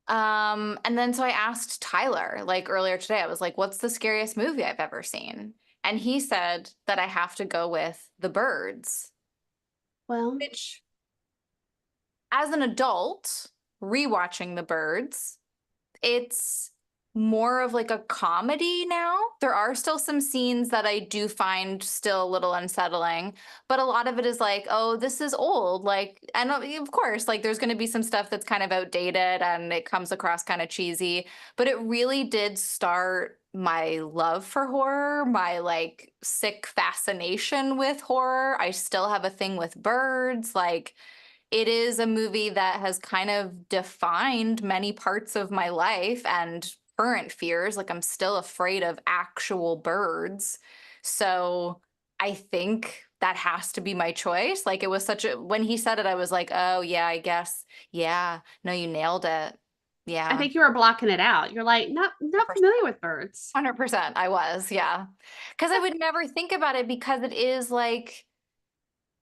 And then so I asked Tyler like earlier today, I was like, what's the scariest movie I've ever seen? And he said that I have to go with The Birds, Well, which as an adult, rewatching The Birds, it's more of like a comedy now. There are still some scenes that I do find still a little unsettling, but a lot of it is like, oh, this is old. Like, and of course, like there's going to be some stuff that's kind of outdated and it comes across kind of cheesy, but it really did start my love for horror, my like sick fascination with horror. I still have a thing with birds. Like, it is a movie that has kind of defined many parts of my life and current fears. Like I'm still afraid of actual birds. So I think that has to be my choice. Like it was such a, when he said it, I was like, oh yeah, I guess. Yeah. No, you nailed it. I Yeah. think you were blocking it out. You're like, not familiar with birds. 100%. I was. Yeah. Because I would never think about it because it is like,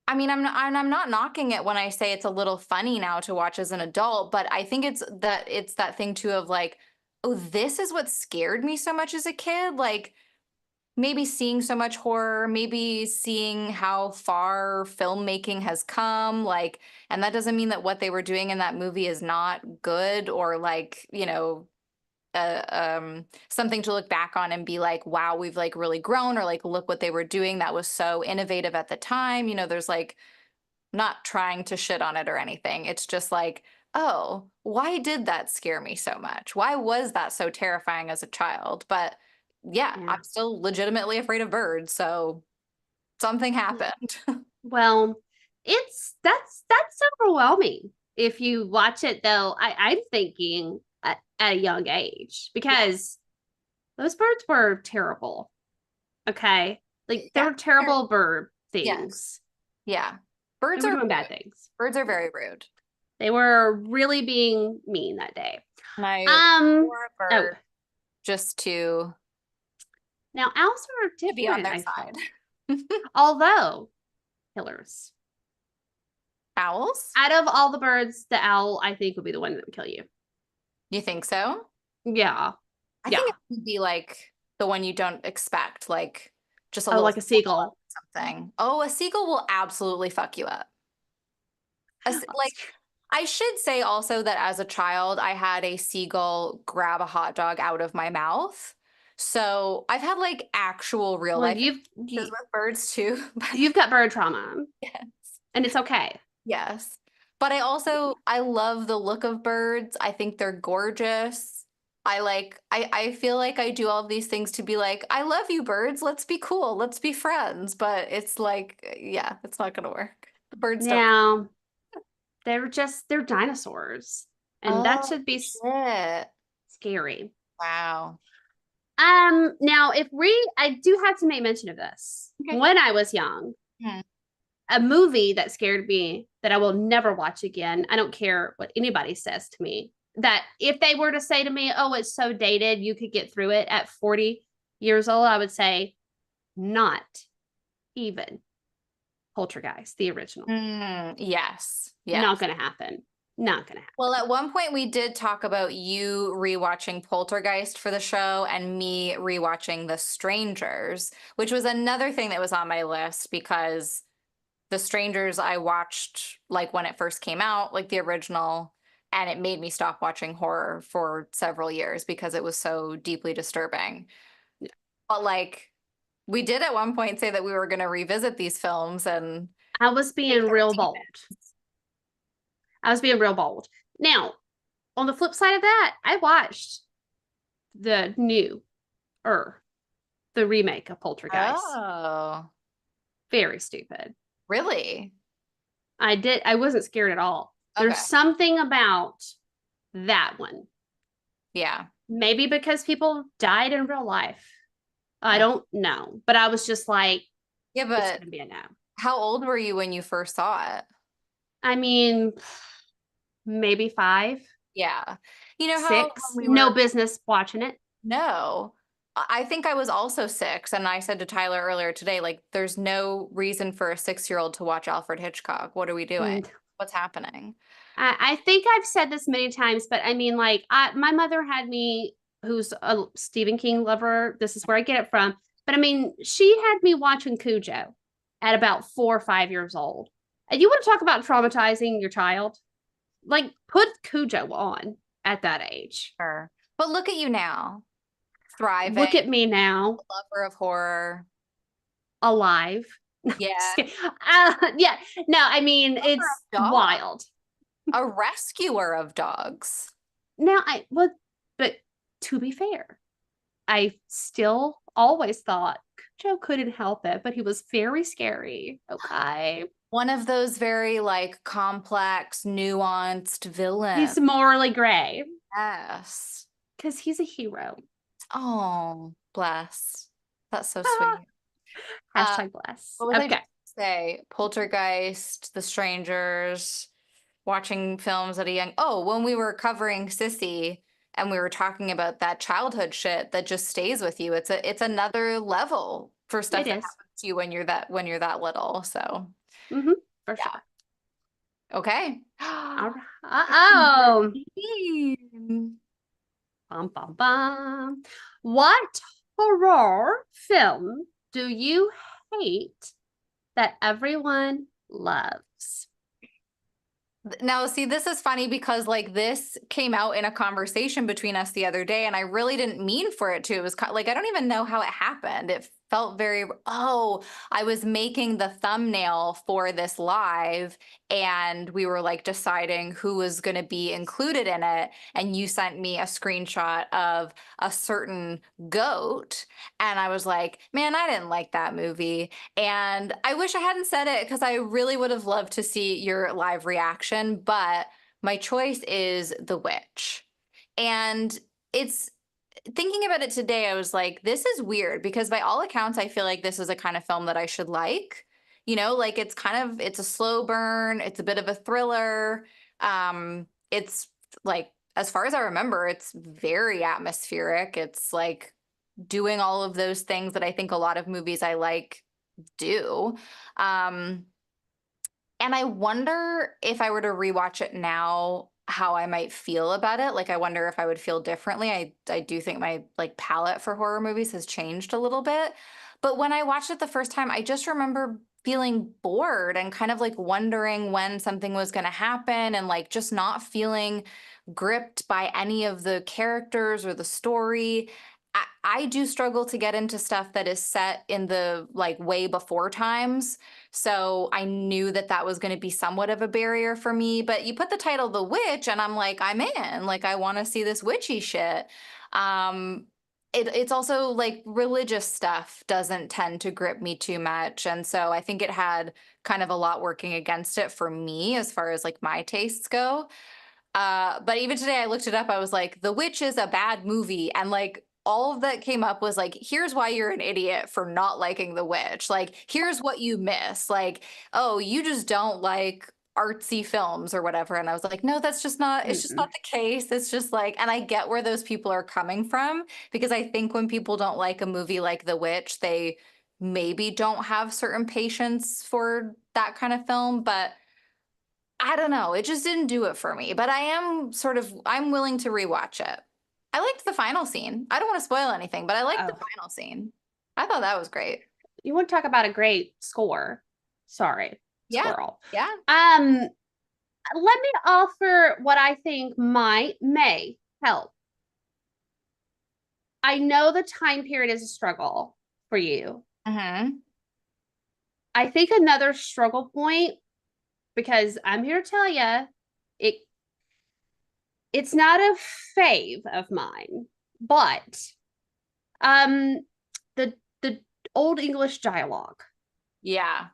I mean, I'm not knocking it when I say it's a little funny now to watch as an adult, but I think it's that thing too of like, oh, this is what scared me so much as a kid. Like maybe seeing so much horror, maybe seeing how far filmmaking has come, like, and that doesn't mean that what they were doing in that movie is not good or like, something to look back on and be like, wow, we've like really grown, or like, look what they were doing that was so innovative at the time. There's like not trying to shit on it or anything. It's just like, oh, why did that scare me so much? Why was that so terrifying as a child? But yeah, Yeah. I'm still legitimately afraid of birds. So something happened. Well, that's overwhelming. If you watch it though, I'm thinking at a young age Yeah. because those birds were terrible. Okay. Like they Yeah. were terrible bird Yes. things. Yeah. They Birds were are doing bad rude. things. Birds are very rude. They were really being mean that day. And I Um, for a oh, bird just now owls are to be on different, their I side. feel. Although killers. Owls? Out of all the birds, the owl I think would be the one that would kill you. You think so? Yeah. I think Yeah. it would be like the one you don't expect, like just a Oh, little like a squall seagull. or something. Oh, a seagull will absolutely fuck you up. Like, I should say also that as a child, I had a seagull grab a hot dog out of my mouth. So I've had like actual real Well, life experiences with birds too. But you've got bird trauma, yes. and it's okay. Yes. But I love the look of birds. I think they're gorgeous. I feel like I do all of these things to be like, I love you birds. Let's be cool. Let's be friends. But it's like, yeah, it's not gonna work. The birds don't. Now, they're dinosaurs, and that Oh, should be shit. scary. Wow. Now I do have to make mention of this. Okay. When I was young, Hmm. a movie that scared me that I will never watch again. I don't care what anybody says to me. That if they were to say to me, "Oh, it's so dated, you could get through it at 40 years old," I would say, "Not even Poltergeist, the original. Yes. Not Yes. going to happen. Not going to happen." Well, at one point we did talk about you rewatching Poltergeist for the show and me rewatching The Strangers, which was another thing that was on my list because The Strangers I watched like when it first came out, like the original, and it made me stop watching horror for several years because it was so deeply disturbing. But like we did at one point say that we were going to revisit these films and I was take being their real bold. demons. I was being real bold. Now, on the flip side of that, I watched the new or the remake of Poltergeist. Oh, Very stupid. really? I wasn't scared at all. There's Okay. something about that one. Yeah. Maybe because people died in real life. I Uh, don't know. But I was just like, Yeah, it's but going to be a no. how old were you when you first saw it? I mean, maybe five, Yeah. You know how six. when we No were, business watching it. no, I think I was also 6. And I said to Tyler earlier today, like, there's no reason for a 6-year-old to watch Alfred Hitchcock. What are we doing? And What's happening? I think I've said this many times, but I mean, like, my mother had me, who's a Stephen King lover. This is where I get it from. But I mean, she had me watching Cujo at about 4 or 5 years old. And you want to talk about traumatizing your child? Like, put Cujo on at that age. Sure. But look at you now, thriving, Look at me now, lover of horror. alive. Yeah. Yeah, no, I mean, Lover of it's dogs. wild. A rescuer of dogs. Now, but to be fair, I still always thought Joe couldn't help it, but he was very scary. Okay. One of those very like complex, nuanced villains. He's morally gray Yes. because he's a hero. Oh, bless. That's so sweet. Uh, Hashtag bless. what was I Okay. just gonna say? Poltergeist, The Strangers, watching films at a young. Oh, when we were covering Sissy and we were talking about that childhood shit that just stays with you. It's another level for stuff It that is. happens to you when you're that little. So, Mm-hmm, for yeah. sure. Okay. All right. Oh, 13. bum, bum, bum. What horror film do you hate that everyone loves? Now, see, this is funny because like this came out in a conversation between us the other day, and I really didn't mean for it to. It was like I don't even know how it happened. It felt very, oh, I was making the thumbnail for this live, and we were like deciding who was going to be included in it. And you sent me a screenshot of a certain goat, and I was like, man, I didn't like that movie. And I wish I hadn't said it because I really would have loved to see your live reaction, but my choice is The Witch. And it's thinking about it today, I was like, this is weird because by all accounts, I feel like this is a kind of film that I should like. Like it's a slow burn, it's a bit of a thriller. It's like, as far as I remember, it's very atmospheric. It's like doing all of those things that I think a lot of movies I like do. Um, and I wonder if I were to rewatch it now, how I might feel about it. Like I wonder if I would feel differently. I do think my like palette for horror movies has changed a little bit. But when I watched it the first time, I just remember feeling bored and kind of like wondering when something was going to happen and like just not feeling gripped by any of the characters or the story. I do struggle to get into stuff that is set in the like way before times. So I knew that that was going to be somewhat of a barrier for me. But you put the title The Witch, and I'm like, I'm in. Like, I want to see this witchy shit. Um, it's also like religious stuff doesn't tend to grip me too much. And so I think it had kind of a lot working against it for me as far as like my tastes go. But even today I looked it up. I was like, The Witch is a bad movie. And like all of that came up was like, here's why you're an idiot for not liking The Witch. Like, here's what you miss. Like, oh, you just don't like artsy films or whatever. And I was like, no, it's just not Mm-mm. the case. It's just like, and I get where those people are coming from because I think when people don't like a movie like The Witch, they maybe don't have certain patience for that kind of film. But I don't know. It just didn't do it for me, but I'm willing to rewatch it. I liked the final scene. I don't want to spoil anything, but I liked the Oh, final scene. I thought that was great. you want to talk about a great score? Sorry, Yeah. squirrel. Yeah. Let me offer what I think may help. I know the time period is a struggle for you. Mm-hmm. I think another struggle point, because I'm here to tell you, it it's not a fave of mine, but um the old English dialogue Yeah.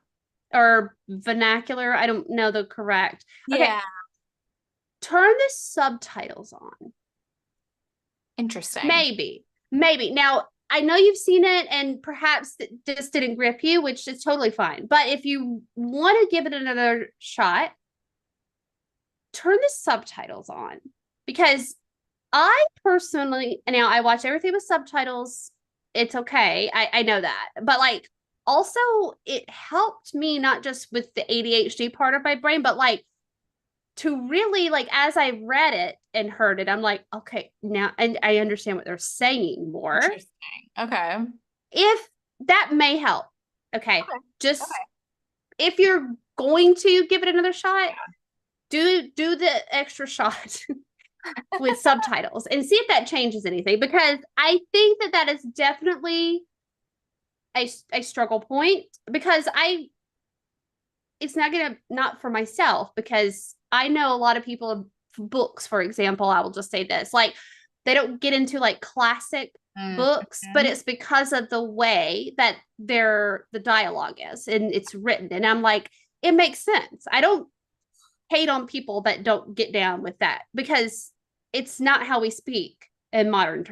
or vernacular, I don't know the correct. Okay, Yeah. turn the subtitles on. Interesting. Maybe. Now, I know you've seen it and perhaps it just didn't grip you, which is totally fine. But if you want to give it another shot, turn the subtitles on because I personally, now I watch everything with subtitles. It's okay. I know that. But like, also, it helped me not just with the ADHD part of my brain, but like to really like as I read it and heard it, I'm like, okay, now and I understand what they're saying more. Interesting. Okay. If that may help. Okay. Okay. Just Okay. if you're going to give it another shot, do the extra shot with subtitles and see if that changes anything because I think that that is definitely a struggle point because I it's not gonna not for myself because I know a lot of people books for example I will just say this like they don't get into like classic books but Mm-hmm. it's because of the way that the dialogue is and it's written and I'm like it makes sense. I don't hate on people that don't get down with that because it's not how we speak in modern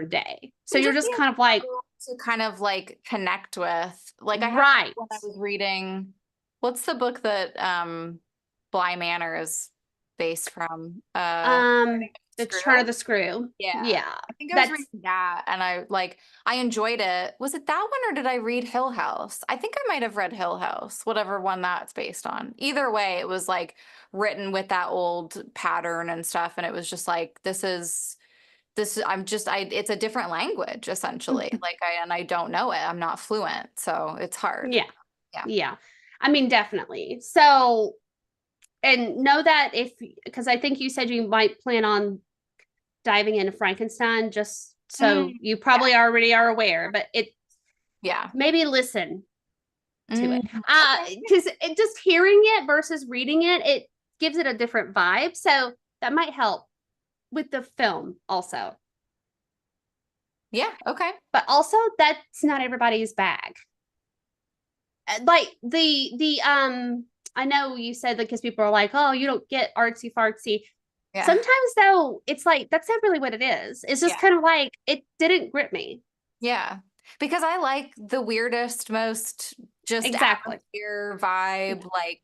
day. So And you're just just kind of like, to kind of like connect with. Like I had right. when I was reading, what's the book that Bly Manor is based from? The Screw. turn of the screw. Yeah. Yeah. I think I was That's reading that and I enjoyed it. Was it that one or did I read Hill House? I think I might have read Hill House, whatever one that's based on. Either way, it was like written with that old pattern and stuff and it was just like it's a different language essentially. I don't know it. I'm not fluent, so it's hard. yeah. Yeah. Yeah. I mean, definitely. So, and know that if, because I think you said you might plan on diving into Frankenstein, just so Mm, you yeah. probably already are aware, but it Yeah. maybe listen to Mm, it. okay. Because it just hearing it versus reading it, it gives it a different vibe. So that might help with the film also. Yeah. Okay. But also that's not everybody's bag. Like the I know you said that because people are like, oh, you don't get artsy fartsy. Yeah. Sometimes though, it's like that's not really what it is. It's just Yeah. kind of like it didn't grip me. Yeah. Because I like the weirdest, most just Exactly. atmosphere, vibe, like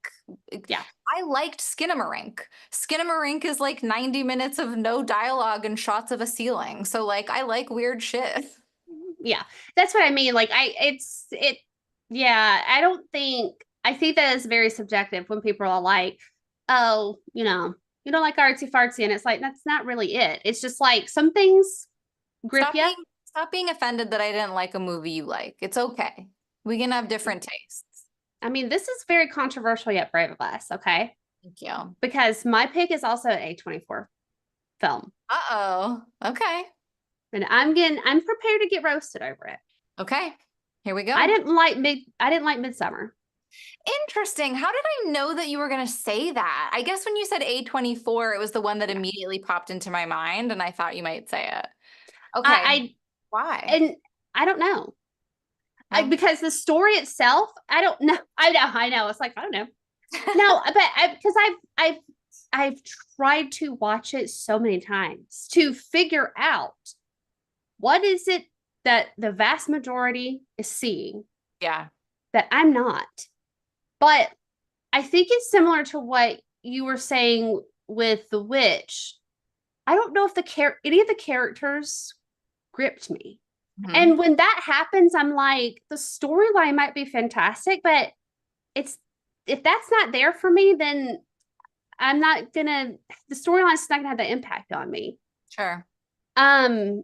Yeah. I liked Skinamarink. Skinamarink is like 90 minutes of no dialogue and shots of a ceiling. So like I like weird shit. Yeah. That's what I mean. Like yeah, I think that is very subjective when people are like, oh, you don't like artsy fartsy. And it's like, that's not really it. It's just like some things grip Stop you. being stop being offended that I didn't like a movie you like. It's okay. We can have different tastes. I mean, this is very controversial yet brave of us, okay? Thank you. Because my pick is also an A24 film. Uh-oh. Okay. And I'm prepared to get roasted over it. Okay. Here we I go. didn't like Midsummer. Interesting. How did I know that you were going to say that? I guess when you said A24, it was the one that Yeah. immediately popped into my mind, and I thought you might say it. Okay. I Why? and I don't know. No. Because the story itself, I don't know. I know. It's like, I don't know. No, but because I've tried to watch it so many times to figure out what is it that the vast majority is seeing Yeah. that I'm not. But I think it's similar to what you were saying with The Witch. I don't know if any of the characters gripped me. Mhm. And when that happens, I'm like, the storyline might be fantastic, but it's if that's not there for me, then the storyline's not gonna have the impact on me. Sure. Um,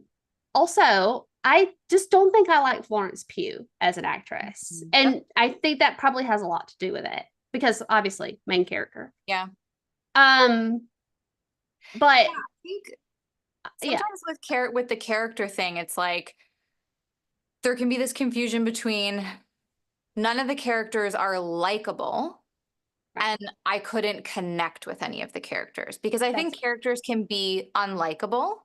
also, I just don't think I like Florence Pugh as an actress. That's- And I think that probably has a lot to do with it because obviously main character. yeah. Um, but I think yeah, sometimes with the character thing, it's like there can be this confusion between none of the characters are likable right. and I couldn't connect with any of the characters because I That's think characters can be unlikable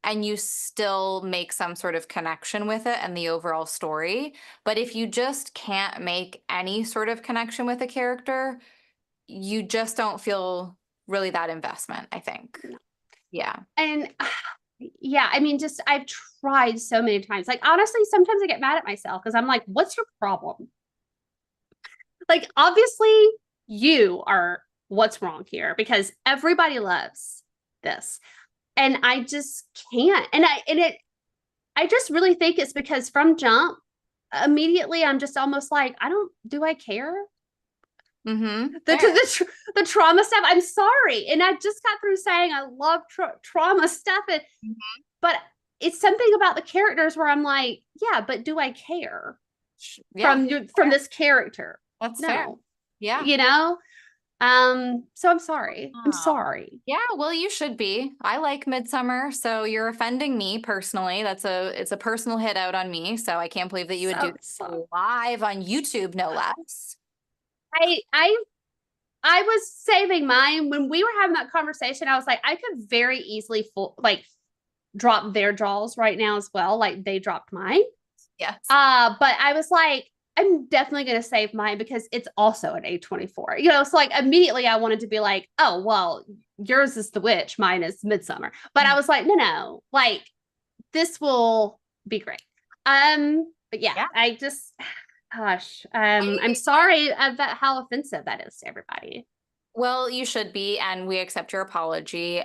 and you still make some sort of connection with it and the overall story. But if you just can't make any sort of connection with a character, you just don't feel really that investment, I think. no. Yeah. And yeah, I mean, just I've tried so many times. Like honestly, sometimes I get mad at myself because I'm like, what's your problem? Like, obviously, you are what's wrong here because everybody loves this. And I just can't. I just really think it's because from jump, immediately I'm just almost like, do I care? Mm-hmm. The trauma stuff. I'm sorry. And I just got through saying I love trauma stuff. But it's something about the characters where I'm like, yeah, but do I care Yeah, from this character? that's fair. No, Yeah. you know. So I'm sorry. I'm Oh. sorry. Yeah, well, you should be. I like Midsummer, so you're offending me personally. It's a personal hit out on me, so I can't believe that you would do So live on YouTube, no less. I I I was saving mine when we were having that conversation. I was like, I could very easily drop their jaws right now as well. Like they dropped mine. Yes. But I was like, I'm definitely gonna save mine because it's also an A24. So like immediately I wanted to be like, oh well, yours is The Witch, mine is Midsummer. But I was like, no, like this will be great. But yeah, Yeah. I just gosh, I'm sorry about how offensive that is to everybody. Well, you should be, and we accept your apology.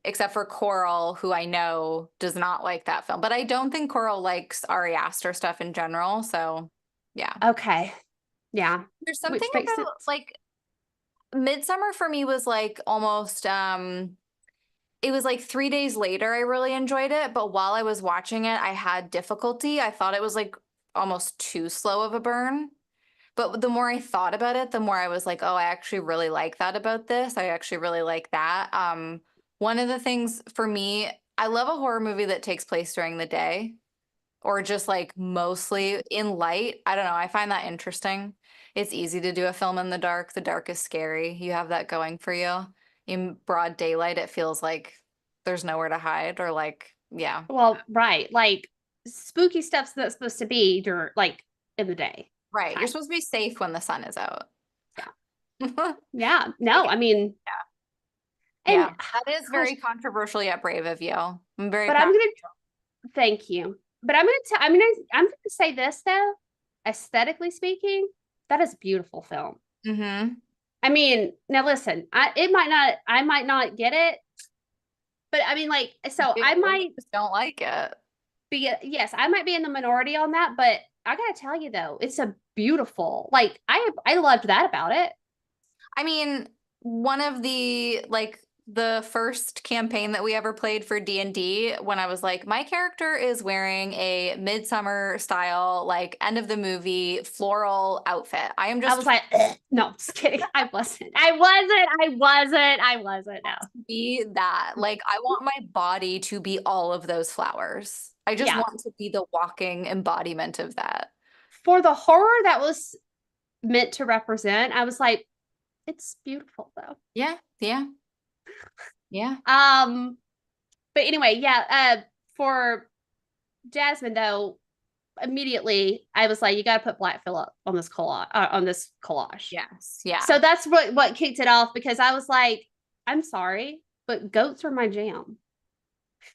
Except for Coral, who I know does not like that film. But I don't think Coral likes Ari Aster stuff in general. So yeah. Okay. Yeah. There's Which something makes about sense. like Midsummer for me was like almost it was like 3 days later I really enjoyed it, but while I was watching it, I had difficulty. I thought it was like almost too slow of a burn. But the more I thought about it, the more I was like, oh, I actually really like that about this. I actually really like that. One of the things for me, I love a horror movie that takes place during the day or just like mostly in light. I don't know. I find that interesting. It's easy to do a film in the dark. The dark is scary. You have that going for you. In broad daylight, it feels like there's nowhere to hide or like, yeah. Well, right. Like spooky stuff's not supposed to be during like in the day Right. You're time. supposed to be safe when the sun is out. Yeah. Yeah. Yeah. No, I mean, and Yeah, that is gosh, very controversial yet brave of you. I'm very but I'm proud. gonna thank you. But I'm gonna say this though, aesthetically speaking, that is a beautiful film. Mm-hmm. I mean, now listen, I might not get it, but I mean, like, so Ew, I might just don't like it. be, yes, I might be in the minority on that, but I gotta tell you though, it's a beautiful, like, I loved that about it. I mean, one of the first campaign that we ever played for D&D, when I was like, my character is wearing a midsummer style, like end of the movie floral outfit. I am I just was like, "Ugh." No, just kidding. I wasn't. No. be that. Like, I want my body to be all of those flowers. I just Yeah. want to be the walking embodiment of that. For the horror that was meant to represent, I was like, it's beautiful though. Yeah, yeah, yeah. Um, but anyway, yeah, for Jasmine though, immediately I was like, you got to put Black Phillip on this collage. Yes, yeah. So that's what kicked it off because I was like, I'm sorry, but goats are my jam.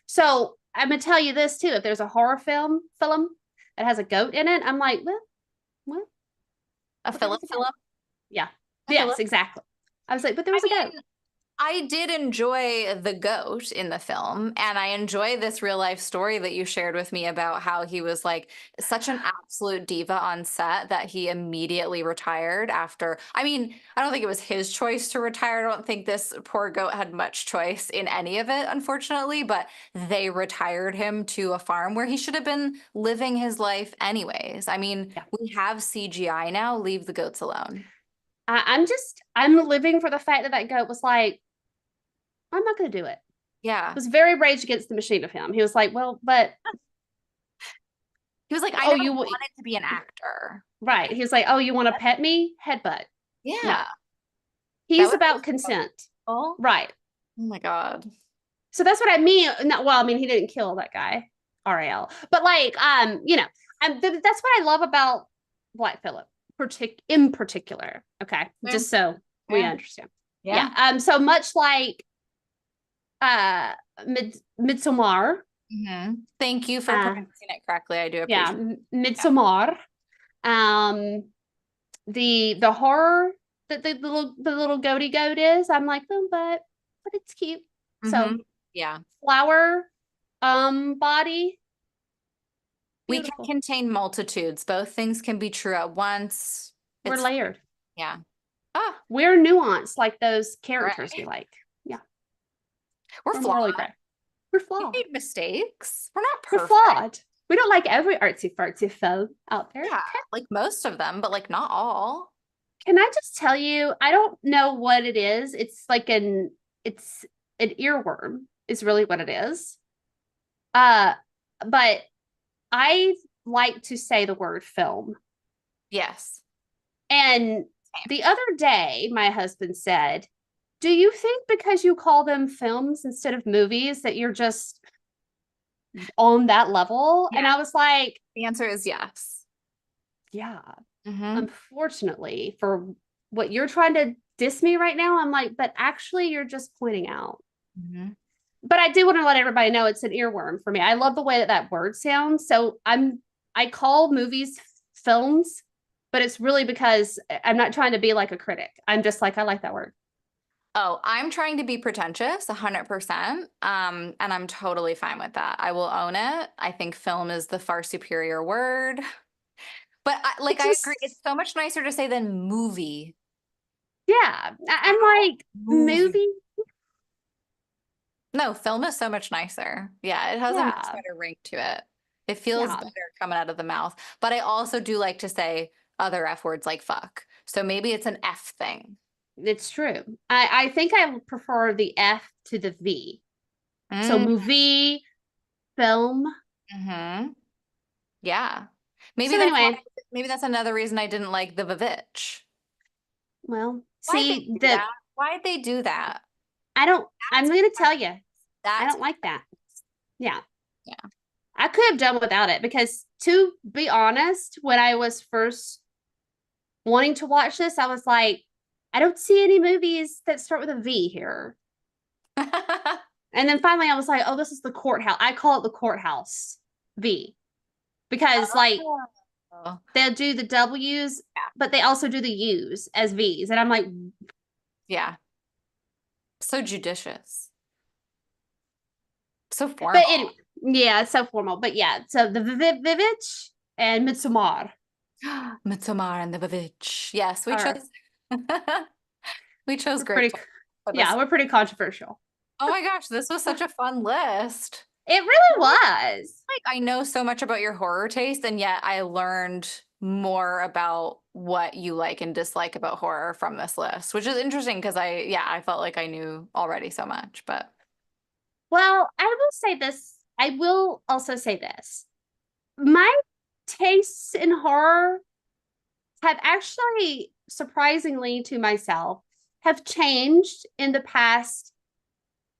So I'm gonna tell you this too: if there's a horror film that has a goat in it, I'm like, well, what? A But there Philip was a goat. Philip. Yeah. A Philip. Yes, exactly. I was like, but there I was a goat. mean, I did enjoy the goat in the film, and I enjoy this real life story that you shared with me about how he was like such an absolute diva on set that he immediately retired after. I mean, I don't think it was his choice to retire. I don't think this poor goat had much choice in any of it, unfortunately, but they retired him to a farm where he should have been living his life anyways. I mean, Yeah. we have CGI now, leave the goats alone. I'm living for the fact that that goat was like, I'm not going to do it. Yeah. It was very rage against the machine of him. He was like, well, but He was like, I oh, never you wanted to be an actor. right. He was like, oh, you want to pet me? Headbutt. No, Yeah, that he's was about consent. respectful. Right. Oh my God. So that's what I mean. No, well, I mean, he didn't kill that guy, RAL, but like, that's what I love about Black Phillip, in particular. Okay, Fair. just so we Fair. understand. Yeah. Yeah. So much like uh Midsommar. Thank you for Uh, pronouncing it correctly. I do yeah, appreciate it. Midsommar. Um, the horror that the little goaty goat is. I'm like, oh, but it's cute. Yeah. So Yeah. flower, body, We can beautiful. contain multitudes. Both things can be true at once. We're It's, layered. yeah. Ah, We're nuanced like those characters we right. like. Yeah, We're we're flawed. morally gray. We're We flawed. made mistakes. We're not We're perfect. flawed. We don't like every artsy fartsy film out there. Yeah, like most of them, but like not all. Can I just tell you, I don't know what it is. It's an earworm is really what it is. Uh, but I like to say the word film. Yes. And the other day, my husband said, do you think because you call them films instead of movies that you're just on that level? Yeah. And I was like, The answer is yes. yeah, Mm-hmm. unfortunately, for what you're trying to diss me right now, I'm like, but actually, you're just pointing out. Mm-hmm. But I do want to let everybody know it's an earworm for me. I love the way that that word sounds. So I call movies films, but it's really because I'm not trying to be like a critic. I'm just like, I like that word. Oh, I'm trying to be pretentious 100%. And I'm totally fine with that. I will own it. I think film is the far superior word. But It I agree. It's just, so much nicer to say than movie. yeah. I'm Wow. like, Movie. movie. No, film is so much nicer. Yeah, it has a much Yeah. better ring to it. It feels Yeah. better coming out of the mouth. But I also do like to say other F words like fuck. So maybe it's an F thing. It's true. I think I prefer the F to the V. So Mm, movie, film. hmm. Yeah. Maybe So that's why, anyway, maybe that's another reason I didn't like the Vivitch. well, Why'd they see do the that? Why'd they do that? I don't I'm That's gonna tell you, I that's don't like that. Yeah. yeah. I could have done without it because to be honest, when I was first wanting to watch this, I was like, I don't see any movies that start with a V here. And then finally I was like, oh, this is the courthouse. I call it the courthouse V because like Oh. Oh, They'll do the W's, yeah. but they also do the U's as V's. And I'm like, Yeah. So judicious. So but formal. anyway, yeah, it's so formal. But yeah, so the Vivitch and Midsommar Midsommar and the Bavitch. Yes, we are chose we chose we're great pretty, choices for yeah, this. we're pretty controversial. Oh my gosh, this was such a fun list. It really was. Like I know so much about your horror taste, and yet I learned more about what you like and dislike about horror from this list, which is interesting because I felt like I knew already so much, but Well, I will say this. I will also say this. My tastes in horror have actually, surprisingly to myself, have changed in the past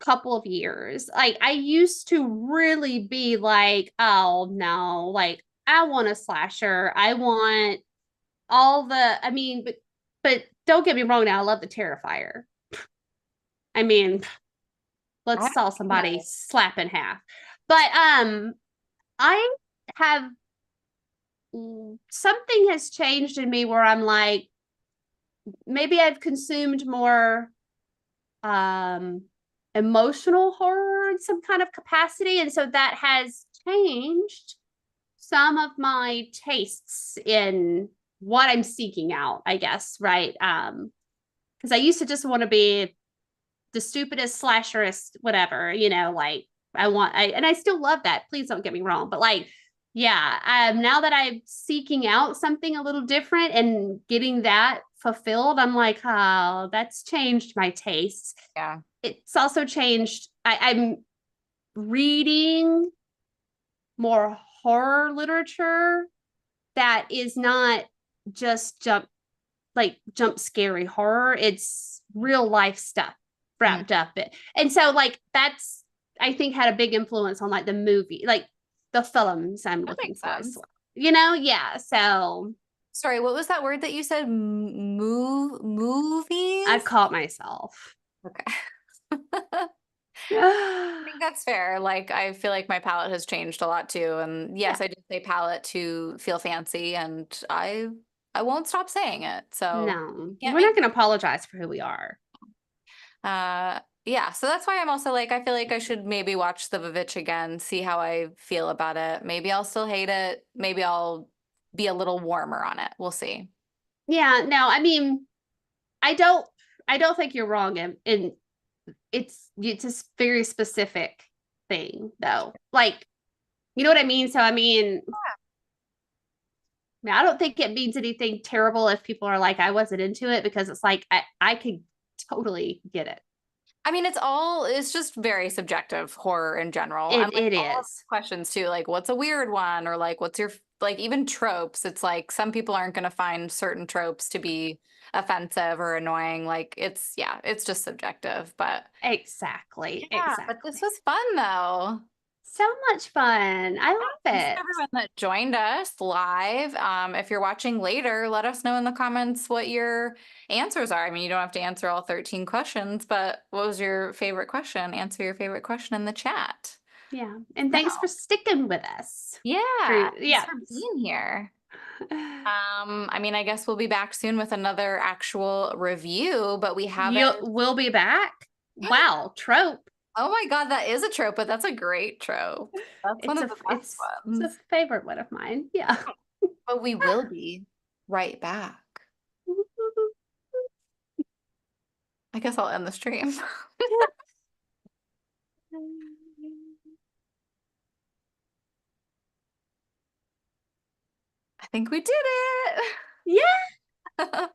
couple of years. Like I used to really be like, oh no, like I want a slasher. I want all the I mean, but don't get me wrong now, I love the Terrifier. I mean, I let's haven't saw seen somebody it. slap in half. But I have something has changed in me where I'm like, maybe I've consumed more um emotional horror in some kind of capacity. And so that has changed some of my tastes in what I'm seeking out, I guess, right? Because I used to just want to be the stupidest slasherist, whatever, like and I still love that. Please don't get me wrong, but like, yeah, now that I'm seeking out something a little different and getting that fulfilled, I'm like, oh, that's changed my tastes. Yeah. It's also changed. I'm reading more horror literature that is not just jump scary horror. It's real life stuff Mm, wrapped up it. And so like that's I think had a big influence on like the movie, like the films I'm that looking makes for as sense. well. Yeah. So Sorry, what was that word that you said? I Movies? caught myself. Okay. I think that's fair. Like, I feel like my palette has changed a lot too. And Yeah. yes, I did say palette to feel fancy, and I won't stop saying it. So No, can't we're make not going to apologize for who we are. yeah, so that's why I'm also like, I feel like I should maybe watch The Vivitch again, see how I feel about it. Maybe I'll still hate it. Maybe I'll be a little warmer on it. We'll see. Yeah, no, I mean, I don't I don't think you're wrong in it's a very specific thing though. Like, you know what I mean? So I don't think it means anything terrible if people are like, I wasn't into it because it's like I could totally get it. I mean, it's just very subjective horror in general. And like It all of is. the questions too, like what's a weird one or like what's your like even tropes. It's like some people aren't going to find certain tropes to be offensive or annoying. Like yeah, it's just subjective. But Exactly. yeah, but Exactly. this was fun though. So much fun. I love Thanks to it. everyone that joined us live. If you're watching later, let us know in the comments what your answers are. I mean, you don't have to answer all 13 questions, but what was your favorite question? Answer your favorite question in the chat. Yeah. And No. thanks for sticking with us. For Yeah, thanks yeah. for being here. I mean, I guess we'll be back soon with another actual review, but we haven't. We'll be back. Wow, trope. Oh my God, that is a trope, but that's a great trope. That's one It's of a the best it's a ones. favorite one of mine. Yeah. But we will be right back. I guess I'll end the stream. I think we did Yeah. it.